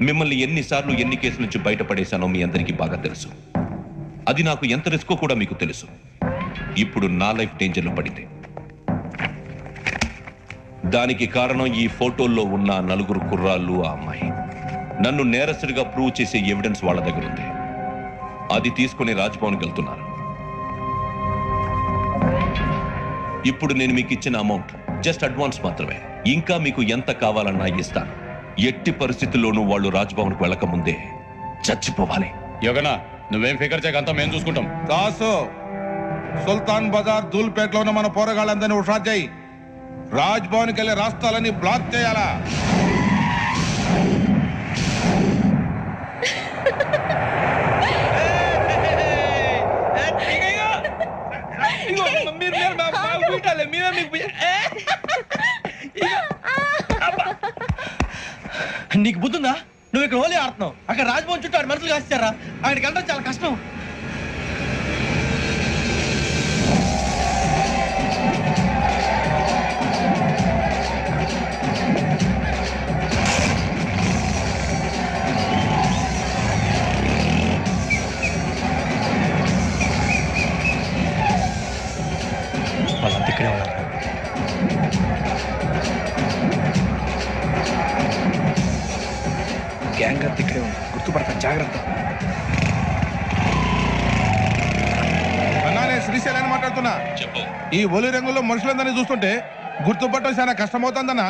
మిమ్మల్ని ఎన్నిసార్లు ఎన్ని కేసుల నుంచి బయటపడేశానో మీ అందరికీ బాగా తెలుసు. అది నాకు ఎంత రిస్కో కూడా మీకు తెలుసు. ఇప్పుడు నా లైఫ్ డేంజర్లో పడింది. దానికి కారణం ఈ ఫోటోల్లో ఉన్న 4 కుర్రాళ్ళు, ఆ అమ్మాయి. నన్ను నేరస్తుడిగా ప్రూవ్ చేసే ఎవిడెన్స్ వాళ్ళ దగ్గర ఉంది. అది తీసుకుని రాజ్భవన్కి వెళ్తున్నారు. ఇప్పుడు నేను మీకు ఇచ్చిన అమౌంట్ జస్ట్ అడ్వాన్స్ మాత్రమే. ఇంకా మీకు ఎంత కావాలన్నా ఇస్తాను. ఎట్టి పరిస్థితుల్లోనూ వాళ్ళు రాజ్భవన్కు వెళ్ళకముందే చచ్చిపోవాలి. యోగనా, నువ్వేం ఫికర్ చేయకంతా మేము చూసుకుంటాం. దాసు, సుల్తాన్ బజార్ ధూల్పేటలో ఉన్న మన పోరగాళ్ళందరినీ హుషారు చేయి. రాజ్భవన్కి వెళ్ళే రాష్ట్రాలన్నీ బ్లాక్ చేయాలా? నీకు బుద్ధుందా? నువ్వు ఇక్కడ హోలీ ఆడుతున్నావు, అక్కడ రాజ్భవన్ చుట్టూ మనుషులు కాస్తారా? అక్కడికి వెళ్ళడం చాలా కష్టం. వాళ్ళంతా ఇక్కడే ఉన్నారు. జాగ్రత్త. అన్నా నేను శ్రీశైలాన్ని మాట్లాడుతున్నా. చెప్పు. ఈ ఒలి రంగుల్లో మనుషులందరినీ చూస్తుంటే గుర్తుపట్టడం చాలా కష్టమవుతుందన్నా.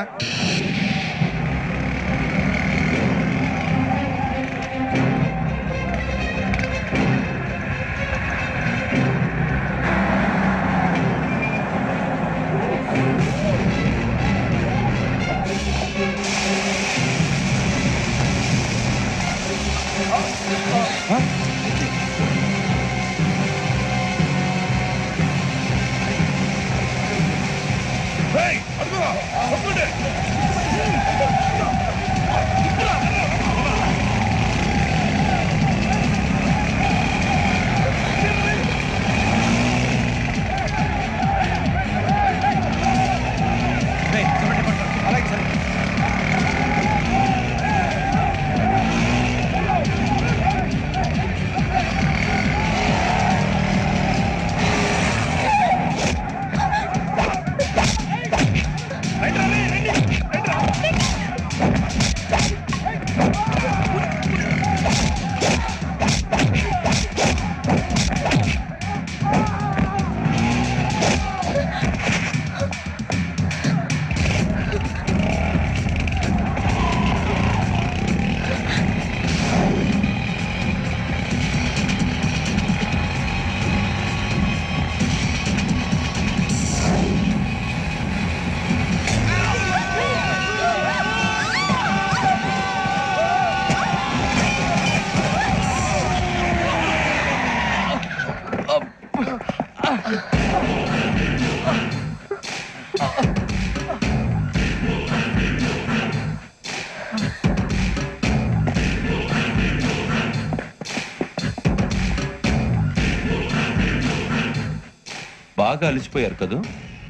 బాగా అలిసిపోయారు కదా,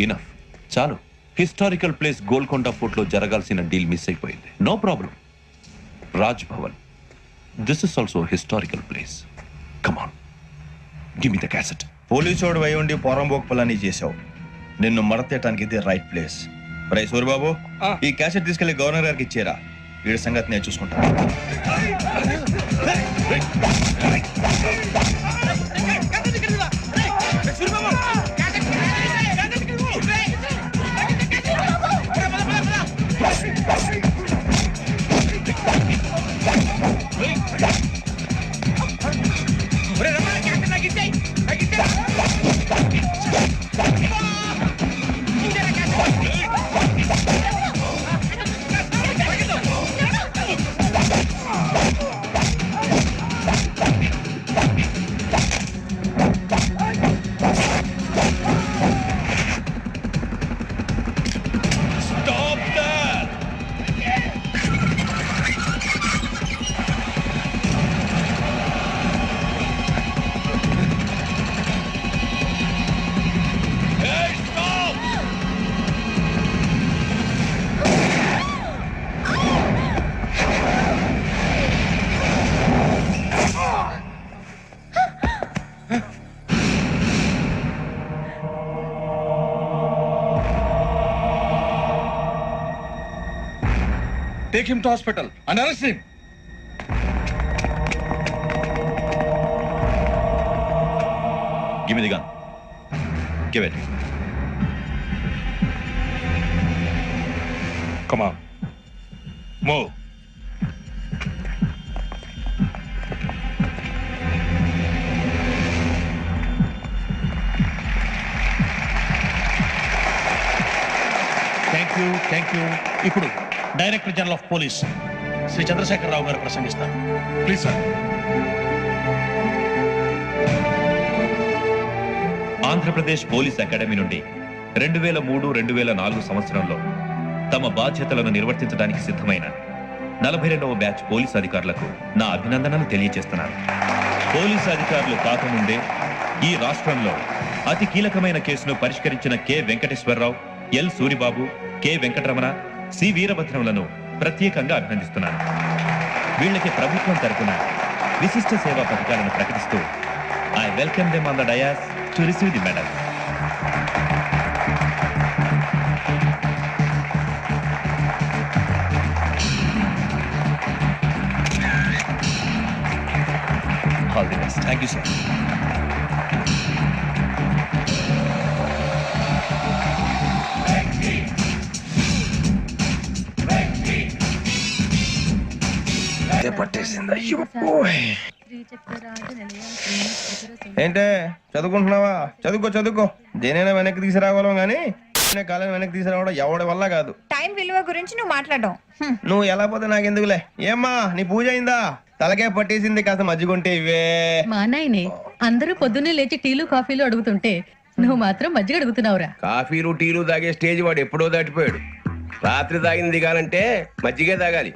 ఇనఫ్, చాలు. హిస్టారికల్ ప్లేస్ గోల్కొండ ఫోర్ట్ లో జరగాల్సిన డీల్ మిస్ అయిపోయింది. No problem. Raj Bhavan, this is also historical place. Come on, give me the cassette. పోలీసోడు అయి ఉండి పోరంబోకు పలాని చేసావు. నిన్ను మడతేయటానికి ఇది రైట్ ప్లేస్. రై సూరిబాబు, ఈ క్యాసెట్ తీసుకెళ్లి గవర్నర్ గారికి ఇచ్చేరా. వీడి సంగతి నేను చూసుకుంటాను. Take him to hospital and arrest him. Give me the gun. Give it. Come on. Move. Thank you. ఇప్పుడు director general of police Shri Chandrasekhara Rao గారు ప్రసంగిస్తారు. Please sir. Andhra Pradesh police academy నుండి 2003-2004 సంవత్సరంలో తమ బాధ్యతలను నిర్వర్తించడానికి సిద్ధమైన 42వ బ్యాచ్ పోలీస్ అధికారులకు నా అభినందనలు తెలియజేస్తున్నాను. పోలీసు అధికారులు కాకముందే ఈ రాష్ట్రంలో అతి కీలకమైన కేసును పరిష్కరించిన K Venkateswara Rao, L Suribabu, K Venkataramana, C వీరభద్రములను ప్రత్యేకంగా అభినందిస్తున్నాను. వీళ్ళకి ప్రభుత్వం తరపున విశిష్ట సేవా పథకాలను ప్రకటిస్తూ I welcome them on the dais to receive the medal. Thank you sir. పట్టేసింది. ఏంటే చదువుకుంటున్నావా? చదువుకో దేనైనా వెనక్కి తీసుకురావాలం గానీ కాలం వెనక్కి తీసుకురావడం ఎవడి వల్ల కాదు. టైం విలువ గురించి నువ్వు మాట్లాడడం నువ్వు ఎలా పోతే నాకెందుకులే. ఏమ్మా నీ పూజ అయిందా? తలకే పట్టేసింది, కాస్త మజ్జిగుంటే ఇవే. మా నాయనే అందరూ పొద్దున్నే లేచి టీలు కాఫీలు అడుగుతుంటే నువ్వు మాత్రం మజ్జిగ అడుగుతున్నావురా. కాఫీలు టీలు తాగే స్టేజ్ వాడు ఎప్పుడో దాటిపోయాడు. రాత్రి తాగింది దిగాలంటే మజ్జిగే తాగాలి.